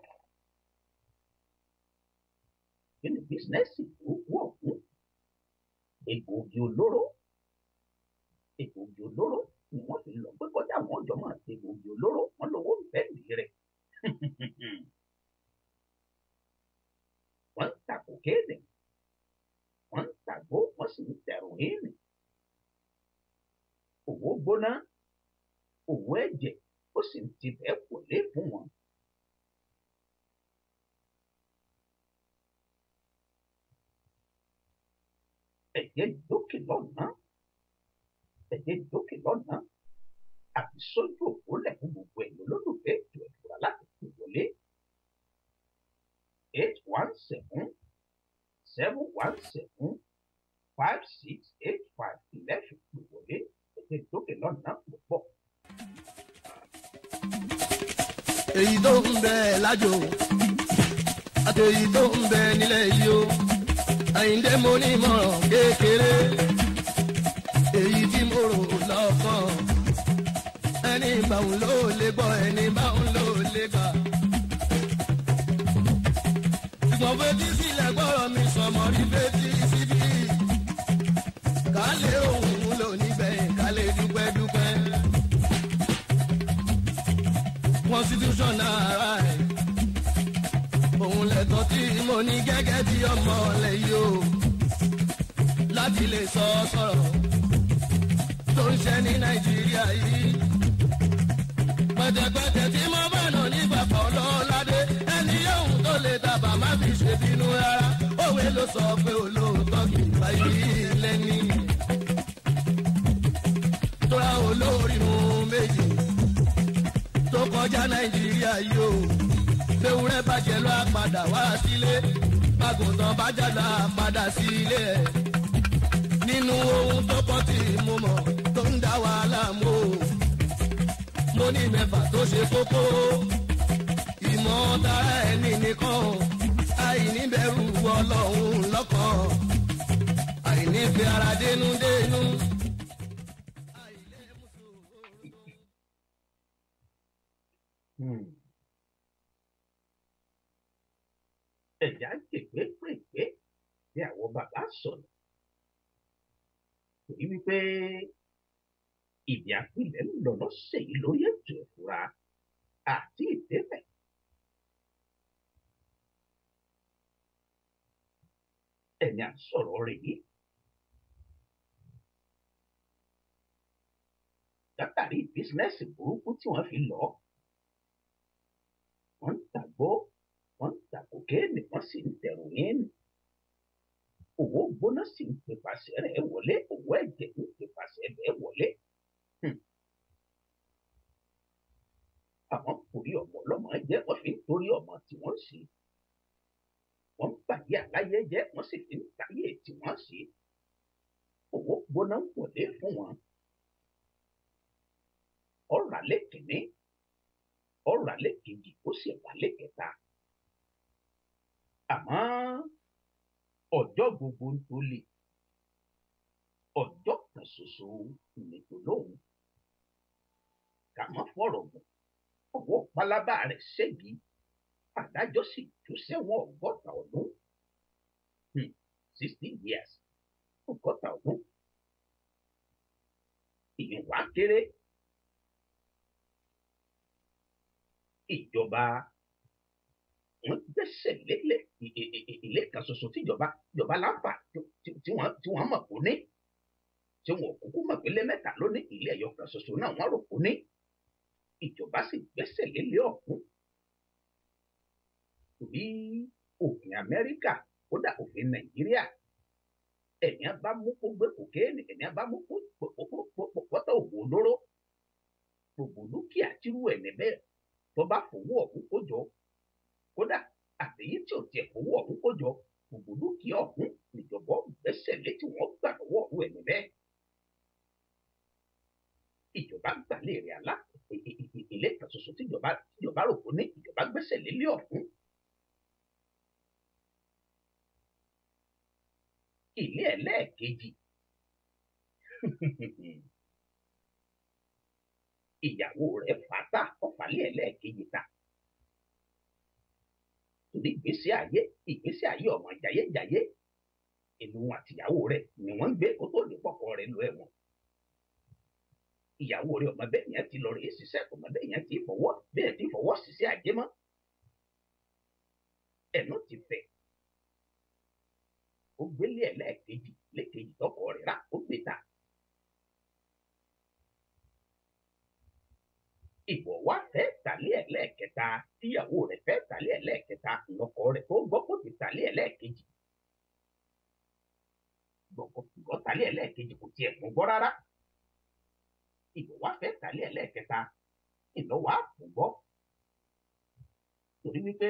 Kí ni bísínẹ́sì burúkú ọ̀hún? Egbòogi olóró. Egbòogi olóró ni wọ́n fi lọ pé kọjá àwọn ọjọ́ máa ṣe egbòogi olóró wọn lówó bẹ́ẹ̀lì rẹ̀. Wọ́n ń ta kòkéènì, wọ́n ń tàgbó, wọ́n sì ń tẹ̀rọ̀hìnì. Òwò gbóná, òwò ẹ̀jẹ̀, ó sì ń tibẹ̀ kò lé fún wọn. Ẹ̀jẹ̀ dókè lọ́nà, àti sójú òpó lẹ̀ fún gbogbo ẹ̀yọ́ lólùfẹ́ ètò ìfura láti pè wọlé. 817-717-5685 ilẹ̀ fi pè wọlé. Ẹ̀jẹ̀ dókè lọ́nà púpọ̀. Èyí tó ń bẹ lájò àti èyí tó ń bẹ nílẹ̀ yìí o. Àyìndé mo ní ìmọ̀ràn kékeré, èyí tí mo rò lọ́kàn. Ẹni báwo ló lè gbọ́, ẹni báwo ló lè gbà. Ṣùgbọ́n fetí sílẹ̀ gbọ́rọ̀ mi sọmọ rí fetí síbí. Ká lè òun lò níbẹ̀, ká lè dúpẹ́. Constitutional right. Òun lẹ̀tọ́ tí mo ní gẹ́gẹ́ bí ọmọ lẹ́yìn o. Láti lè sọ sọ̀rọ̀ tó ń ṣe ní Nàìjíríà yìí. Pẹ̀tẹ̀pẹ̀tẹ̀ tí mo bá nà ní bàbá ọlọ́ládé. Ẹni yóò tó lè dábàá má fi ṣe bínú rárá. Òwe ló sọ pé olóòótọ́ kì í bá yìí lẹ́ni. Tóra olórìrun méjì tó kọjá Nàìjíríà yìí o. Ewúrẹ́ bàjẹ́ ló á padà wá sílé. Àgùntàn bàjẹ́ ló á padà sílé ẹ̀. Nínú ohun tó pọ̀ tí mo mọ̀ tó ń dá wàhálà mọ́ o. Mo ní mẹ́fà tó ṣe kókó. Ìmọ̀ tara ẹni nìkan. Àìníbẹ̀rù Ọlọ́run lọ́kàn. Àìní ìfẹ́ ara dénúdénú. ẹ̀já jègbé pèpé bí àwọn bàbá sọ̀rọ̀ torí wípé ìdí àpilẹ̀ ń lọ lọ́sẹ̀ yìí lórí ètò ìfura àti ìdébẹ̀. ẹni à ń sọ̀rọ̀ rẹ̀ yìí látàrí bísínẹ́sì burúkú tí wọ́n fi lọ wọ́n ń tàgbó wọ́n ń ta kokéènì wọ́n sì ń tẹ̀rùn yín owó gbóná sì ń pèpàṣẹ rẹ̀ wọlé owó ẹ̀jẹ̀ ń pèpàṣẹ rẹ̀ wọlé. àwọn torí ọmọ ọlọ́mọ jẹ́ wọ́n fi ń torí ọmọ tí wọ́n ṣe wọ́n ń bàyé àláyé jẹ́ wọ́n sì fi ń tayé tí wọ́n ṣe owó gbóná ń wọlé fún wọn. ọ̀rọ̀ alẹ́ kìíní ọ̀rọ̀ alẹ́ kejì ó sì wà lẹ́kẹta àmọ́ ọjọ́ gbogbo ń tó lè ọjọ́ kan ṣoṣo nìtò lóhùn kà má fọ̀rọ̀ gùn ọwọ́ pálábá rẹ̀ ṣẹ́gi adájọ́ sì tú sẹ́wọ̀n 60 ọdún 60 years 60 ọdún ìyẹn wá kéré ìjọba wọ́n gbẹ́sẹ̀ lélẹ̀ ilé kan ṣoṣo tíjọba láǹfà tí wọ́n mọ̀ kó ní tí wọ́n kúkú mọ̀ pé lẹ́mẹ́ta ló ní ilé ẹ̀yọ kan ṣoṣo náà wọ́n rò kó ní ìjọba sì gbẹ́sẹ̀ lélẹ̀ ọ̀hún torí òfin Amẹ́ríkà kódà òfin Nàìjíríà ẹ̀yàn bá mú kó gbé kòkéènì ẹ̀yàn bá mú kó pọ́tà òògùn olóró gbogbo dúkìá tírú ẹ̀ níbẹ̀ tó bá fowó ọ̀hún kó jọ kódà àtẹ̀yí tí ò tiẹ̀ fowó ọ̀hún kó jọ gbogbo dúkìá ọ̀hún níjọba gbẹ́sẹ̀ lé tí wọ́n gbà lọ́wọ́ ọ̀hún ẹ̀ níbẹ̀. ìjọba gbàlè rẹ̀ àlá ilé kan ṣoṣo tíjọba rò kó ní ìjọba gbẹ́sẹ̀ lé ọ̀hún. ilé ẹlẹ́ẹ̀kejì ìyàwó rẹ̀ fàtà ọ̀fàlẹ́ ẹlẹ́ẹ̀kejì ta torí ìgbésí ayé ọmọ jayéjayé ìlú àtìyàwó rẹ̀ ni wọ́n ń gbé kó tó lè pọkọ rẹ̀ lọ ẹ̀wọ̀n. ìyàwó rẹ̀ ọmọ bẹ́ẹ̀ yẹn ti lọ rèé ṣiṣẹ́ ọmọ bẹ́ẹ̀ yẹn ti fọwọ́ ṣiṣẹ́ ajé mọ́ ẹnu ti fẹ̀ ó gbélé ẹlẹ́ẹ̀kejì lẹ́kejì tọkọ rẹ̀ rà ó gbé ta. ìwọ wá fẹ́ tàlé ẹlẹ́ẹ̀kẹta tíyàwó rẹ̀ fẹ́ tàlé ẹlẹ́ẹ̀kẹta lọ́kọ rẹ̀ tó gbọ́ kó ti tàlé ẹlẹ́ẹ̀kejì gbọ́ tàlé ẹlẹ́ẹ̀kejì kò tiẹ̀ mú gbọ́ rárá. ìwọ wá fẹ́ tàlé ẹlẹ́ẹ̀kẹta ìlọ́wọ́ àpògbọ́ torí wípé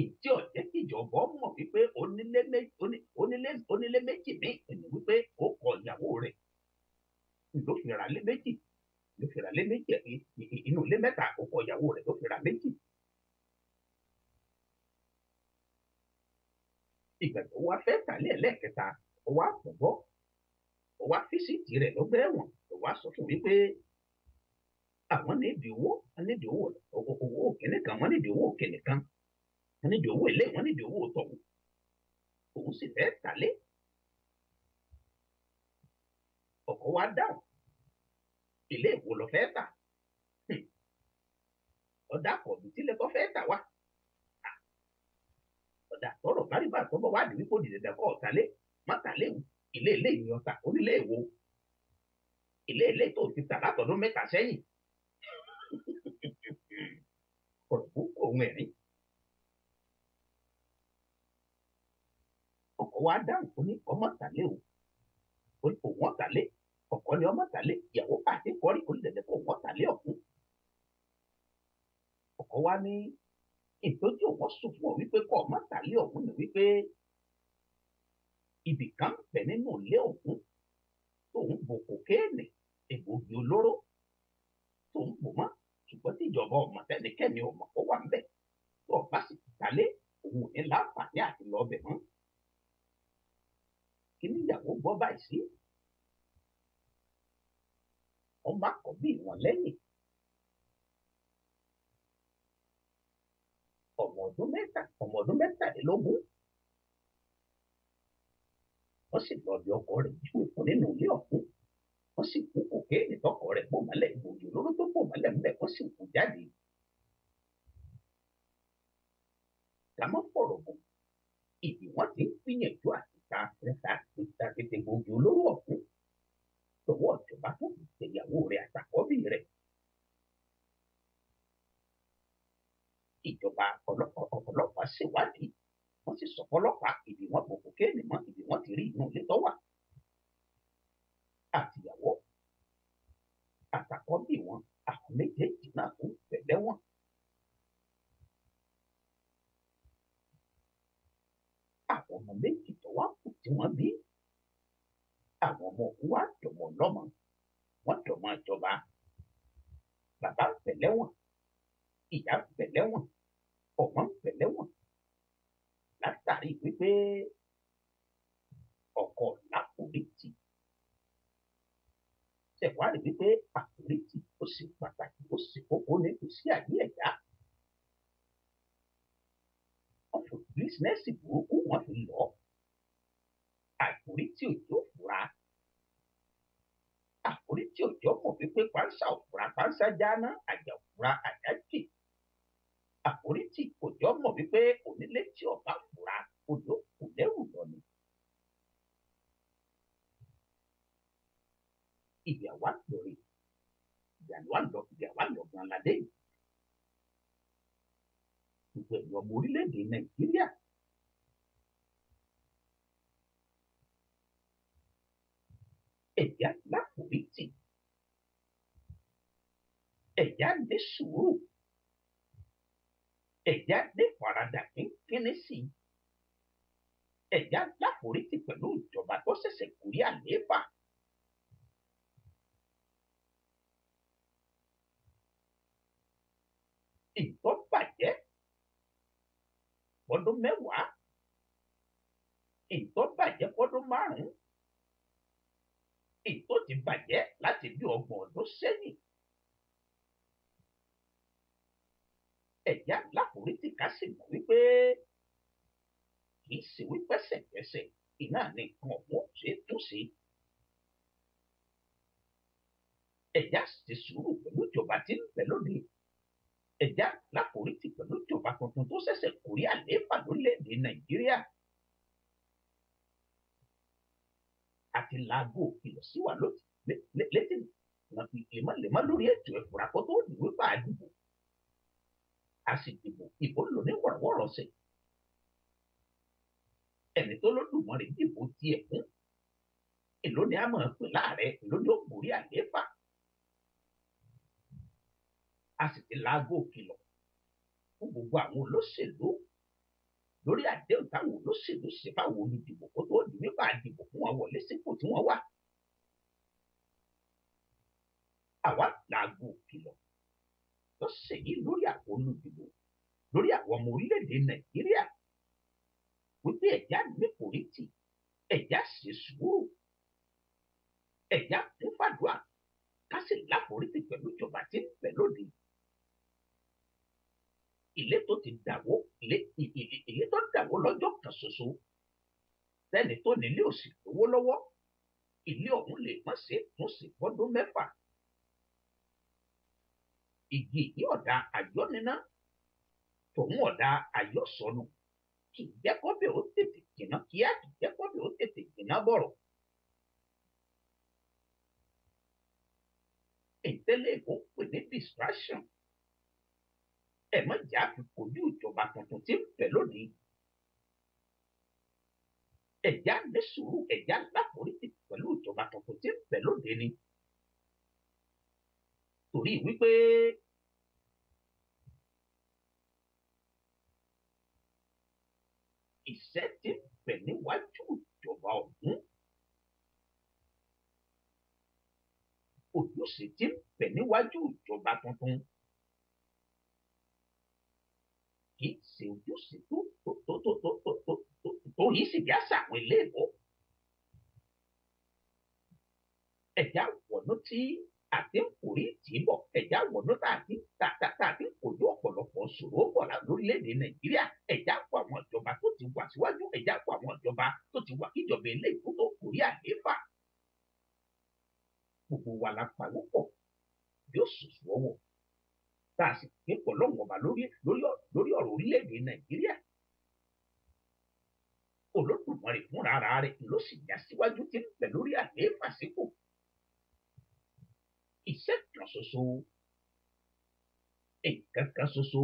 ìdí ọ̀jẹ́ kíjọba mọ̀ wípé onílé méjì ní ẹni wípé ó kọ ìyàwó rẹ̀ ló fi ra lé méjì inú ilé mẹ́ta ó kọ ìyàwó rẹ̀ ló fi ra méjì. ìgbà tó wá fẹ́ tàlé ẹlẹ́ẹ̀kẹta ó wá pọ̀gbọ́ ó wá fíṣítì rẹ̀ lọ́gbà ẹ̀wọ̀n ó wá sọ fún wípé àwọn nídìí owó òkèlè kan wọ́n nídìí owó òkèlè kan wọ́n nídìí owó ilé wọ́n nídìí owó tọ̀hún òun sì fẹ́ tàlé. ọkọ wa dáhùn ilé ìwò lọ fẹ́ tà ọ̀dà kọ̀ọ̀bù tílẹ̀ kọ́ fẹ́ tà wá ọ̀dà tọrọ bárìbà tọ́bọ̀ wá dìbí kò dìde dẹ́kọ̀ ọ̀tàlé má tàlé ilé ìyẹn ọ̀tà onílé ìwò ilé tó ti tà látọdún 3 sẹ́yìn ọ̀rọ̀ púpọ̀ ohun ẹ̀rín. ọkọ wa dáhùn ó ní ọmọ tàlé o òun ọ̀tàlé ọkọ ni ọmọ tàlé ìyàwó pàṣẹ kọrí kò lè dẹ́kọ̀ òun ọ̀tàlé ọ̀hún. ọkọ wa ní ìtọ́jú òun sùn fún ọ wípé kọ́ ọmọ tàlé ọ̀hún ni wípé ibì kan bẹ̀ nínú ilé ọ̀hún tóun bò kokéènì egbògi olóró tóun bò mọ́ ṣùgbọ́n tí ìjọba ọmọ tẹnikẹ́ni ọmọ kó wà ń bẹ̀ tó ọba sì tàlé òun ò ní láǹfààní àti lọ bẹ̀ mọ́. kí níyàwó gbọ́ báyìí sí ọmọ àkọ́bí wọn lẹ́yìn ọmọ ọdún mẹ́tàlélógún wọ́n sì lọ bí ọkọ rẹ̀ ju ìfún nínú ilé ọ̀hún wọ́n sì kú kòkéènì tọkọ rẹ̀ bò mọ́lẹ̀ ìbòjì olóró tó bò mọ́lẹ̀ ńbẹ̀ wọ́n sì kú jáde. Kàmọ́ fọ̀rọ̀ gùn ìdí wọ́n ti ń gbìyànjú àti ta tètè gbòógì olóró ọ̀hún lọ́wọ́ ìjọba tó fi tẹ̀yàwó rẹ̀ àtàkọ́bí rẹ̀. Ìjọba ọlọ́pàá ṣèwádìí wọ́n sì sọ fọlọ́pàá ibi wọ́n bò kòkéènì mọ́ ibi wọ́n ti rí inú ilé tó wà. Àtìyàwó àtàkọ́bí wọn àwọn méjèèjì náà ń pẹ̀lẹ́ wọn. Àwọn ọmọ méjì tó wá kù tí wọ́n bí àwọn ọmọ òkú wá dọ̀mọ̀ lọ́mọ wọ́n dọ̀mọ̀ ìjọba. Bàbá ń pẹ̀lẹ́ wọn ìyá ń pẹ̀lẹ́ wọn ọmọ ń pẹ̀lẹ́ wọn látàrí wípé ọkọ láforítì ṣẹ̀wárí wípé àforítì ó ṣe pàtàkì ó ṣe kókó ní ìgbésí ayé ẹ̀dá. Wọ́n fi bísínẹ́sì burúkú wọ́n fi lọ àforítì òjò fura àforítì òjò mọ̀ wípé pánsá òfura pánsá jáná àjà òfura àjà jì àforítì òjò mọ̀ wípé onílé tí ọba fura odò kò lẹ́rù lọ ni. Ìyàwó àlọ́rẹ̀ ìyàwó àlọ́gbọ̀n aládé yìí gbogbo ẹ̀yọ́ ọmọ orílẹ̀-èdè Nàìjíríà ẹ̀yà láforítì ẹ̀yà ní sùúrù ẹ̀yà ní faradà kínkínní sí ẹ̀yà láforítì pẹ̀lú ìjọba tó ṣẹ̀ṣẹ̀ gorí àlééfà. Ìtọ́ bàjẹ́ fọdún mẹ́wàá ìtọ́ bàjẹ́ fọdún márùn-ún ìtọ́ ti bàjẹ́ láti bí 30 ọdún sẹ́yìn. Ẹ̀yà láforítì ká sì mọ̀ wípé kì í ṣe wípé ṣẹ̀kẹ̀ṣẹ̀ iná ní nǹkan ọ̀hún ṣe tún sí. Ẹ̀yà ṣe sùúrù pẹ̀lú ìjọba tí ń bẹ lóde. Ẹ̀yà láforítì pẹ̀lú ìjọba tuntun tó ṣẹ̀ṣẹ̀ gorí àlééfà lórílẹ̀-èdè Nàìjíríà. Àti laago ìkìlọ̀ sí wa létí lemọ́lemọ́ lórí ètò ìfura kó tó di wípé a dìbò. A sì dìbò ìbò lò ní wọ̀rọ̀wọ̀rọ̀sẹ̀. Ẹni tó lódùmarè dìbò tiẹ̀ fún èló ni a máa pè láàrẹ èló ni ó gorí àlééfà. A sì ti laago ìkìlọ̀ fún gbogbo àwọn olóṣèlú lórí àdéhùn táwọn olóṣèlú ṣe fáwọn olùdìbò kó tó di wípé a dìbò fún wọn wọlé sípò tí wọ́n wà. Àwa laago ìkìlọ̀ tó ṣèyí lórí àwọn olùdìbò lórí àwọn ọmọ orílẹ̀-èdè Nàìjíríà wípé ẹ̀yà níforítì ẹ̀yà ṣe sùúrù ẹ̀yà kún fàdúrà ká sì láforítì pẹ̀lú ìjọba tí ń bẹ lóde. Ilé tó ti dàwó ilé tó dàwó lọ́jọ́ kan ṣoṣo sẹ́ni tó nílé òsì lówó lọ́wọ́ ilé ọ̀hún lè má ṣe tún sí fọ́dún 6. Igi yìí ọ̀dà àyọ́niná tòun ọ̀dà àyọ́sọnù kì í jẹ́ kọ́bẹ̀ ó tètè jìnnà kíá kì í jẹ́ kọ́bẹ̀ ó tètè jìnnà bọ̀rọ̀. Ìtẹ́lẹ̀ ìbò pè ní distraction. Ẹ má jà fi kojú ìjọba tuntun tí ń bẹ lónìí. Ẹ̀yà ní sùúrù ẹ̀yà láforítì pẹ̀lú ìjọba tuntun tí ń bẹ lóde ni. Torí wípé iṣẹ́ tí ń bẹ níwájú ìjọba ọ̀hún. Ojúṣe tí ń bẹ níwájú ìjọba tuntun. Kì í ṣe ojúṣe tó yìí sì bí àṣà àwọn ilé ìbò. ẹ̀já wọ̀nú tí àti ń kórè tì í bọ̀ ẹ̀já wọ̀nú tá àti ń kojú ọ̀pọ̀lọpọ̀ ṣòro bọ̀ lórílẹ̀‐èdè nàìjíríà ẹ̀já kó àwọn ìjọba tó ti wà síwájú ẹ̀já kó àwọn ìjọba tó ti wà kíjọba eléyìí tó tó kórè àlééfà gbogbo wa la pawọ́ pọ̀ bí ó sùn sùn ọwọ́ tá a sì ké pọ̀ lọ́wọ́ ọba lórí ọ̀rọ̀ orílẹ̀‐èdè nàìjíríà olódùmarè fúnra ara rẹ̀ ló sì já síwájú tí ń bẹ lórí àlééfà sípò iṣẹ́ kan ṣoṣo nǹkan kan ṣoṣo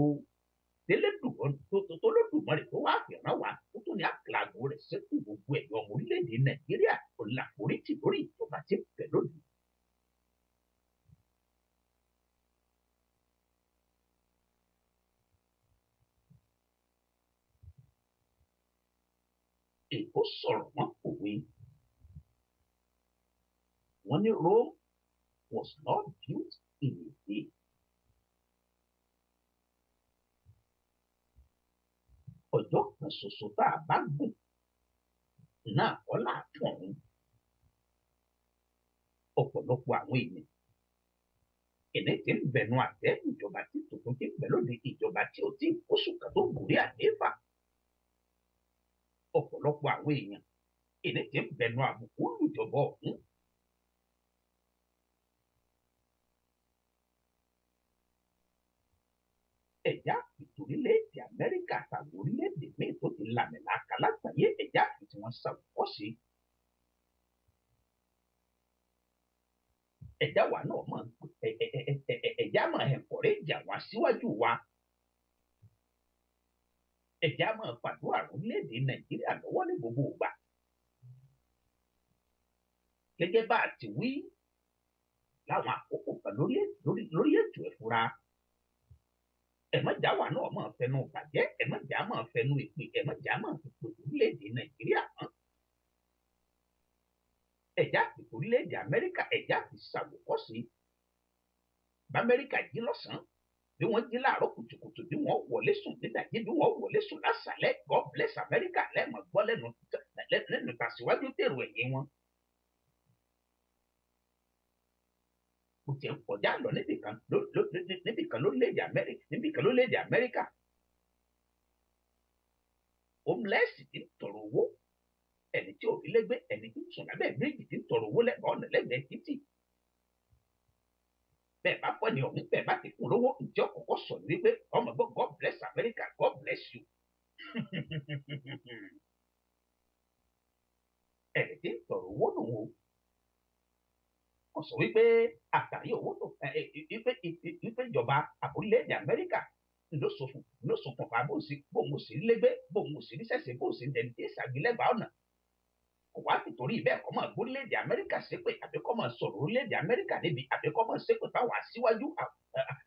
tólódùmarè tó wá fìràn wá tó tún ní àkàlàgò rẹ̀ sẹ́kù gbogbo ẹ̀yọ́ ọmọ orílẹ̀‐èdè nàìjíríà ọ̀làforítì lórí ìjọba tí ń bẹ lónìí. Èkó sọ̀rọ̀ wọ́n kòwé wọ́n ní Rome was not built in a day. Ọjọ́ kan ṣoṣo tá a bá gùn náà kọ́ láàtún ọ̀run. Ọ̀pọ̀lọpọ̀ àwọn èèyàn ìní tí ń bẹnu àtẹ́ ìjọba tí tuntun ti ń bẹ lóde ìjọba tí ó ti oṣù kan tó gòrí àlééfà. Ọ̀pọ̀lọpọ̀ àwọn èèyàn ìní tí ń bẹnu àbùkù olùjọba ọ̀hún. Ẹ̀já àfìtì orílẹ̀-èdè Amẹ́ríkà àtàwọn orílẹ̀-èdè míì tó ti làmìlàkà lágbàáyé ẹ̀já àfìtì wọn ṣàwòkọ́ṣe. Ẹ̀já wa náà mọ̀ ẹ̀já máa encourage àwọn aṣíwájú wa. Ẹ̀já máa pàdúrà orílẹ̀-èdè Nàìjíríà lọ́wọ́ ní gbogbo ìgbà. Gẹ́gẹ́ bá a ti wí láwọn àkókò kan lórí ètò ìfura. Ẹ̀mọ́jà wa náà máa fẹnu bàjẹ́ ẹ̀mọ́jà máa fẹnu ìpè ẹ̀mọ́jà máa fi pè orílẹ̀-èdè Nàìjíríà hàn. Ẹ̀já fi orílẹ̀-èdè Amẹ́ríkà ẹ̀já fi ṣàwòkọ́ṣe. B'Amẹ́ríkà jí lọ́sàn-án bí wọ́n jí láàárọ̀ kùtùkùtù bí wọ́n wọlé sùn nídàjí bí wọ́n wọlé sùn lásàlẹ̀ God bless America lẹ́ẹ̀mọ̀ gbọ́ lẹ́nu tàṣíwájú tèrò ẹ̀yìn wọn. Kò tiẹ̀ kọjá lọ níbìkan lórílẹ̀-èdè Amẹ́ríkà. Homeless ti ń tọrọ owó ẹni tí ò rí lẹ́gbẹ́ ẹni tí ń sùn lábẹ́ bíríìjì ti ń tọrọ owó lẹ́bàá ọ̀nà lẹ́gbẹ̀ẹ́ títì. Bẹ́ẹ̀ bá pọ̀ ní ọ̀hún bẹ́ẹ̀ bá ti kún lówó ìjọ kọ̀ọ̀kan sọ ní wípé ọmọ gbọ́ God bless America God bless you. Ẹni tí ń tọrọ owó nù o. Wọ́n sọ wípé àtàrí owó tó wípé ìjọba orílẹ̀-èdè Amẹ́ríkà ló ṣokùnfà bóun ò sí lẹ́gbẹ́ bóun ò sí ní sẹ́sẹ̀ bóun sì ń dẹni tí ìṣàgbélẹ́gbàá ọ̀nà. Kò wá nítorí bẹ́ẹ̀ kọ́ máa orílẹ̀-èdè Amẹ́ríkà ṣépè àbí kọ́ máa sọ̀rọ̀ orílẹ̀-èdè Amẹ́ríkà níbi àbí kọ́ máa ṣépè fáwọn aṣíwájú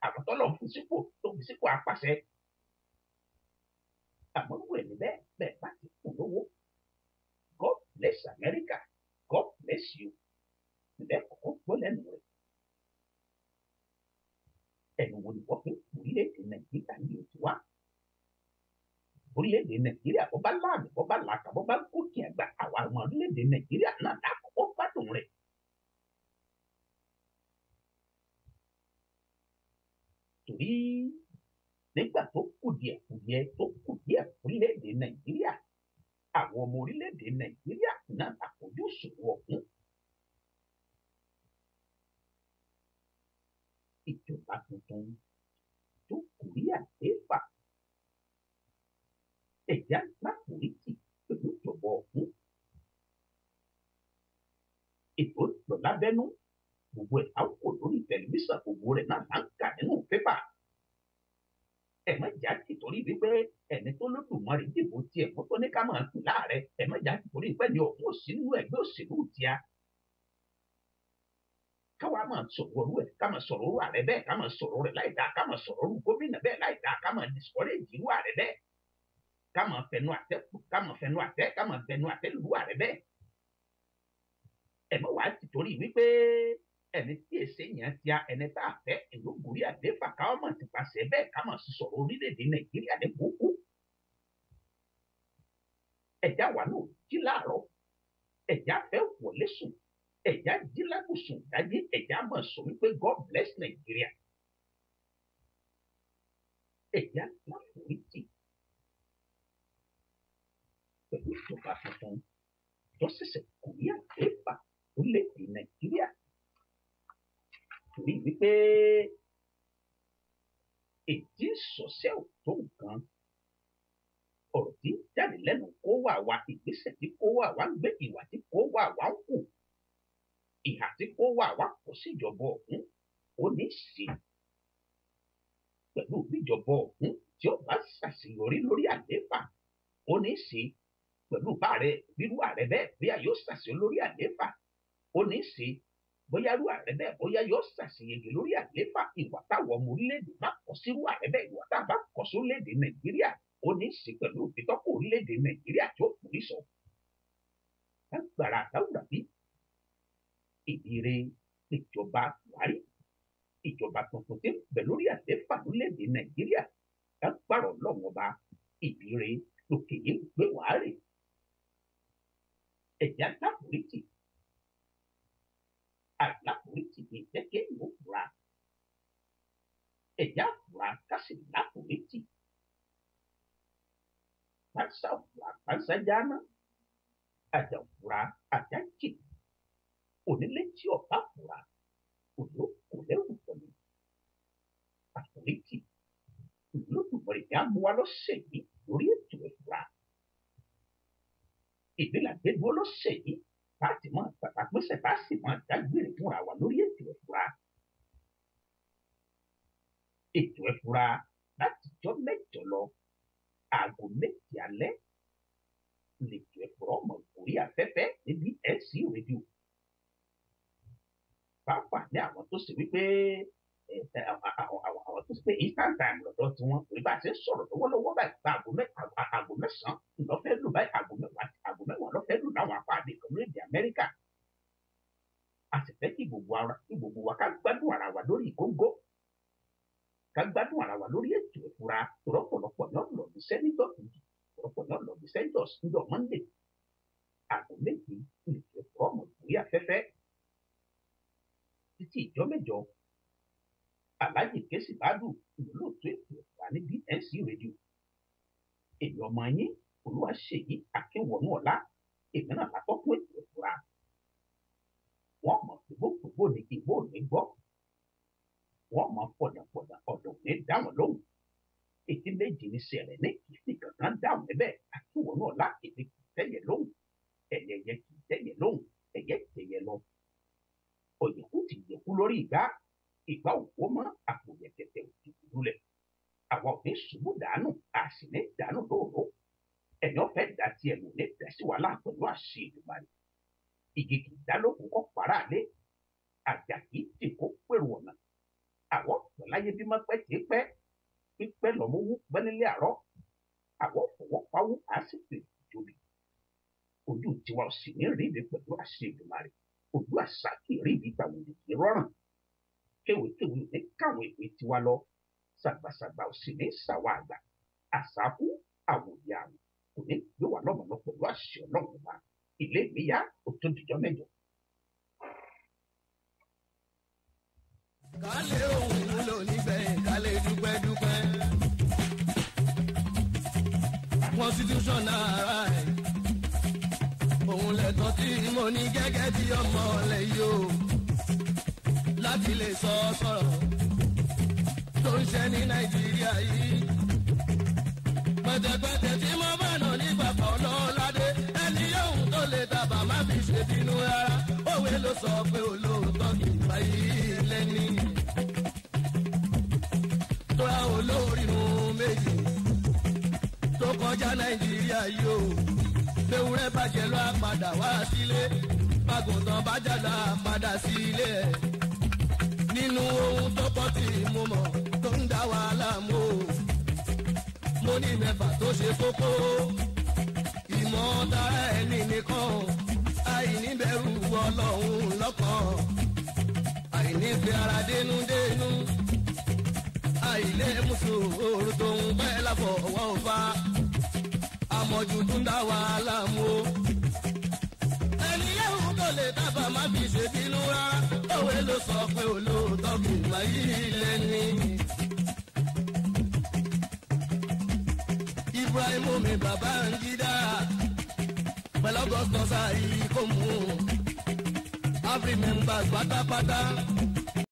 àwọn tọ́lọ̀ fún sípò tó fi sípò apàṣẹ. Àmọ́ wò ní bẹ́ẹ̀ bá ti kún lówó God bless America God bless you. Ǹbẹ́ kọ̀kọ́ gbọ́ lẹ́nu rẹ̀. Ẹnu wo ni wọ́n fi orílẹ̀-èdè Nàìjíríà ní òtún wá? Orílẹ̀-èdè Nàìjíríà bọ́ bá láàmì bọ́ bá làkà bọ́ bá gòkè àgbà àwa ọmọ orílẹ̀-èdè Nàìjíríà náà lákòókò gbádùn rẹ̀. Torí nígbà tó kù díẹ̀ orílẹ̀-èdè Nàìjíríà àwọn ọmọ orílẹ̀-èdè Nàìjíríà náà àfojú sùn ọ̀hún. Ìjọba tuntun tó kórè àlééfà ẹ̀já láforítì pẹ̀lú ìjọba ọ̀hún. Ètò ìlọ lábẹ́nú gbogbo ẹ̀ á wò lórí tẹlifíṣàn gbogbo rẹ̀ náà là ń kà nínú pépà. Ẹ̀mọ́jà ti torí wípé ẹni tó lódùmarè dìbò tiẹ̀ mú tó ní ká máa pè láàrẹ ẹ̀mọ́jà ti torí pé ní ọ̀hún òsì nínú ẹgbẹ́ òṣèlú tíá. Káwa máa sọ̀rọ̀ orú ẹ̀ ká máa sọ̀rọ̀ orú ààrẹ bẹ́ẹ̀ ká máa sọ̀rọ̀ rẹ̀ láì dáa ká máa sọ̀rọ̀ orú gómìnà bẹ́ẹ̀ láì dáa ká máa discourage irú ààrẹ bẹ́ẹ̀ ká máa fẹnu àtẹ́ ká máa fẹnu àtẹ́ lù ààrẹ bẹ́ẹ̀. Ẹ̀mọ́ wàá ti torí wípé ẹni tí èsè yẹn ti a ẹni tá a fẹ́ ìlú gòrí àlééfà káwọn máa ti pàṣẹ bẹ́ẹ̀ ká máa sọ̀rọ̀ orílẹ̀-èdè Nàìjíríà ní kúkú. Ẹ̀já wa náà jí láàárọ̀ ẹ̀já fẹ́ wọlé sùn ẹ̀já jí lágùsùn dájí ẹ̀já mọ̀ sọ wípé God bless Nigeria. Ẹ̀já láforítì pẹ̀lú ìjọba tuntun tó ṣẹ̀ṣẹ̀ kò ní àléébà orílẹ̀-èdè Nàìjíríà. Torí wípé èdè sọ̀sẹ́ ò tó nǹkan. Ọ̀rọ̀ tí jáde lẹ́nu kó wà wá, ìgbésẹ̀ tí kó wà wá ń gbé, ìwà tí kó wà wá ń kù, ìhà tí kó wà wá kò síjọba ọ̀hún ó ní sí pẹ̀lú ìjọba ọ̀hún tí ó bá ṣàṣeyọrí lórí àlééfà ó ní sí pẹ̀lú báàrẹ rírú ààrẹ bẹ́ẹ̀ bóyá yóò ṣàṣeyọrí lórí àlééfà ó ní sí bóyá rú ààrẹ bẹ́ẹ̀ bóyá yóò ṣàṣeyọrí lórí àlééfà ìwà táwọn ọmọ orílẹ̀-èdè bá kọ sírú ààrẹ bẹ́ẹ̀ ìwà tá a bá kọ sí orílẹ̀-èdè Nàìjíríà ó ní sí pẹ̀lú ìfitọ́kọ̀ orílẹ̀-èdè Nàìjíríà tí ó kù ní sọ. Lágbára àdáwùrà bí ìdíre ìjọba Buhari ìjọba tuntun tí ń bẹ lórí àlééfà lórílẹ̀-èdè Nàìjíríà lágbára Ọlọ́run ọba ìdíre lókè yìí gbé wàhálì. Ẹ̀já láforítì àláforítì ní jẹ́kẹ́ ìwò fura ẹ̀já fura kásì láforítì pàṣẹ fura pàṣẹ jáná àjà fura àjà jì onílé tí ọba fura òjò kò lẹ́rù pẹ̀lú àforítì Olódùmarè ní àmúwá lọ́sẹ̀ yìí lórí ètò ìfura. Ìgbélàgbédúró lọ́sẹ̀ yìí láti máa pàtàkùnsẹ̀ bá sì máa dágbére fúnra wa lórí ètò ìfura. Ètò ìfura láti jọ́ mẹ́jọ lọ aago méjì alẹ́ lètò ìfura ọmọ orí afẹ́fẹ́ níbi NC rédíò. Pàápàá ní àwọn tó ṣe wípé àwọn tó ṣe pé instant time lọ́dọ̀ tí wọ́n torí bá a ṣe ń sọ̀rọ̀ lọ́wọ́lọ́wọ́ báyìí gba aago mẹ́sàn-án lọ́fẹ́ lù báyìí aago mẹ́wàá lọ́fẹ́ lù láwọn apá àdéhùn lórílẹ̀-èdè Amẹ́ríkà. A sì fẹ́ kí gbogbo wa ká gbádùn ara wa lórí Kóńgó ká gbádùn ara wa lórí ètò ìfura rọ́pọ̀lọpọ̀ náà lọ bí sẹ́nitọ̀ rọ́pọ̀ náà lọ bí sẹ́nitọ̀ níjọ́ Monday aago méjì ètò ìfura ọmọ ìwé afẹ́fẹ́ títí ìjọ mẹ́jọ. Aláàjì Kẹ́sì Bádù ìlúlòtó ètò ìfura ní BNC rédíò. Èmi ọmọ yín Olúwaṣèyí Akínwọ̀nú Ọlá èmi náà lákọ́kọ́ ètò ìfura. Wọ́n mọ̀ gbogbo ní kí ìbò ní gbọ́. Wọ́n mọ̀ pọ̀dàpọ̀dà ọ̀dọ̀ ní dáwọn lóhùn. Ètí méjì ní sẹ̀rẹ̀ ní kìí sì kankan dáhùn níbẹ̀ Akínwọ̀nú Ọlá èmi kìí tẹ́yẹ lóhùn. Ẹ̀yẹ kìí tẹ́yẹ lóhùn ẹ̀yẹ tẹ́yẹ lọ. Òyìnbó ti yẹ̀kú lórí ìgbà òkú mọ́ àpò yẹ̀kẹ̀tẹ̀ òtítù lulẹ̀. Àwa ò ní ṣubú dànù a sì ní dànù lóòró. Ẹ̀yàn fẹ́ dá tiẹ̀ lò ní tẹ̀sí wàhálà pẹ̀lú àṣẹ Èdùmàrè. Igi kì í dá lókun kọ́ para lé. Àjà kì í tì kó pèrò ọ̀nà. Àwọ̀ pẹ̀láyé bí má pẹ́ tí pẹ́. Pípẹ́ lọ́mọ wú pẹ́ nílé àárọ̀. Àwọ̀ fọwọ́ pawú á sì pè jóbi. Ojú tiwa ò sì ní rí ibi pẹ̀lú àṣẹ Èdùmàrè. Ojú àṣà kì í rí ibi ìgbà wòlé kì í rọrùn. Kéwèkéwè ní káwọn ìwé tiwa lọ. Sàgbàsàgbà ò sì ní sàwọ́ àgbà. Àṣàkú àwòyà àwò kò ní gbé wà lọ́mọ̀lọ́ pẹ̀lú àṣẹ Ọlọ́run wa. Ilé mi yá ó tó dìjọ́ mẹ́jọ. Ká lè ohun lò níbẹ̀ ká lè dúpẹ́. Constitutional right. Òun lẹ̀tọ́ tí mo ní gẹ́gẹ́ bí ọmọ ọ̀lẹ́ yìí o. Láti lè sọ sọ̀rọ̀ tó ń ṣe ní Nàìjíríà yìí. Pẹ̀tẹ̀pẹ̀tẹ̀ tí mo bá nà ní bàbá ọlọ́ládé. Ẹni yóò tó lè tàbá má fi ṣe bínú rárá. Òwe ló sọ pé olóòótọ́ kì í báyìí lẹ́ni. Tóra olórí méjì tó kọjá Nàìjíríà yìí o. Ewúrẹ́ bàjẹ́ ló á padà wá sílé. Bàgùntàn bàjẹ́ ló á padà sílé ẹ̀. Nínú ohun tó pọ̀ tí mo mọ̀ tó ń dá wàhálà mú o. Mo ní mẹ́fà tó ṣe kókó. Ìmọ̀ tara ẹni nìkan. Àìníbẹ̀rù Ọlọ́run lọ́kàn. Àìnífẹ́ ara dénúdénú. Àìlé mùsùlùmí tó ń pẹ́ láfọwọ́ fa. Àmọ̀jù tún dá wàhálà mú o. Ẹni yẹ́wù tó lè ṣe tábà má fi ṣe bínú rárá òwe ló sọ pé olóòótọ́ kì í máa yí ilé ní. Ibrahim mi bàbá ń jídá pẹ̀lú Augustus àyíkó mú African members pátápátá.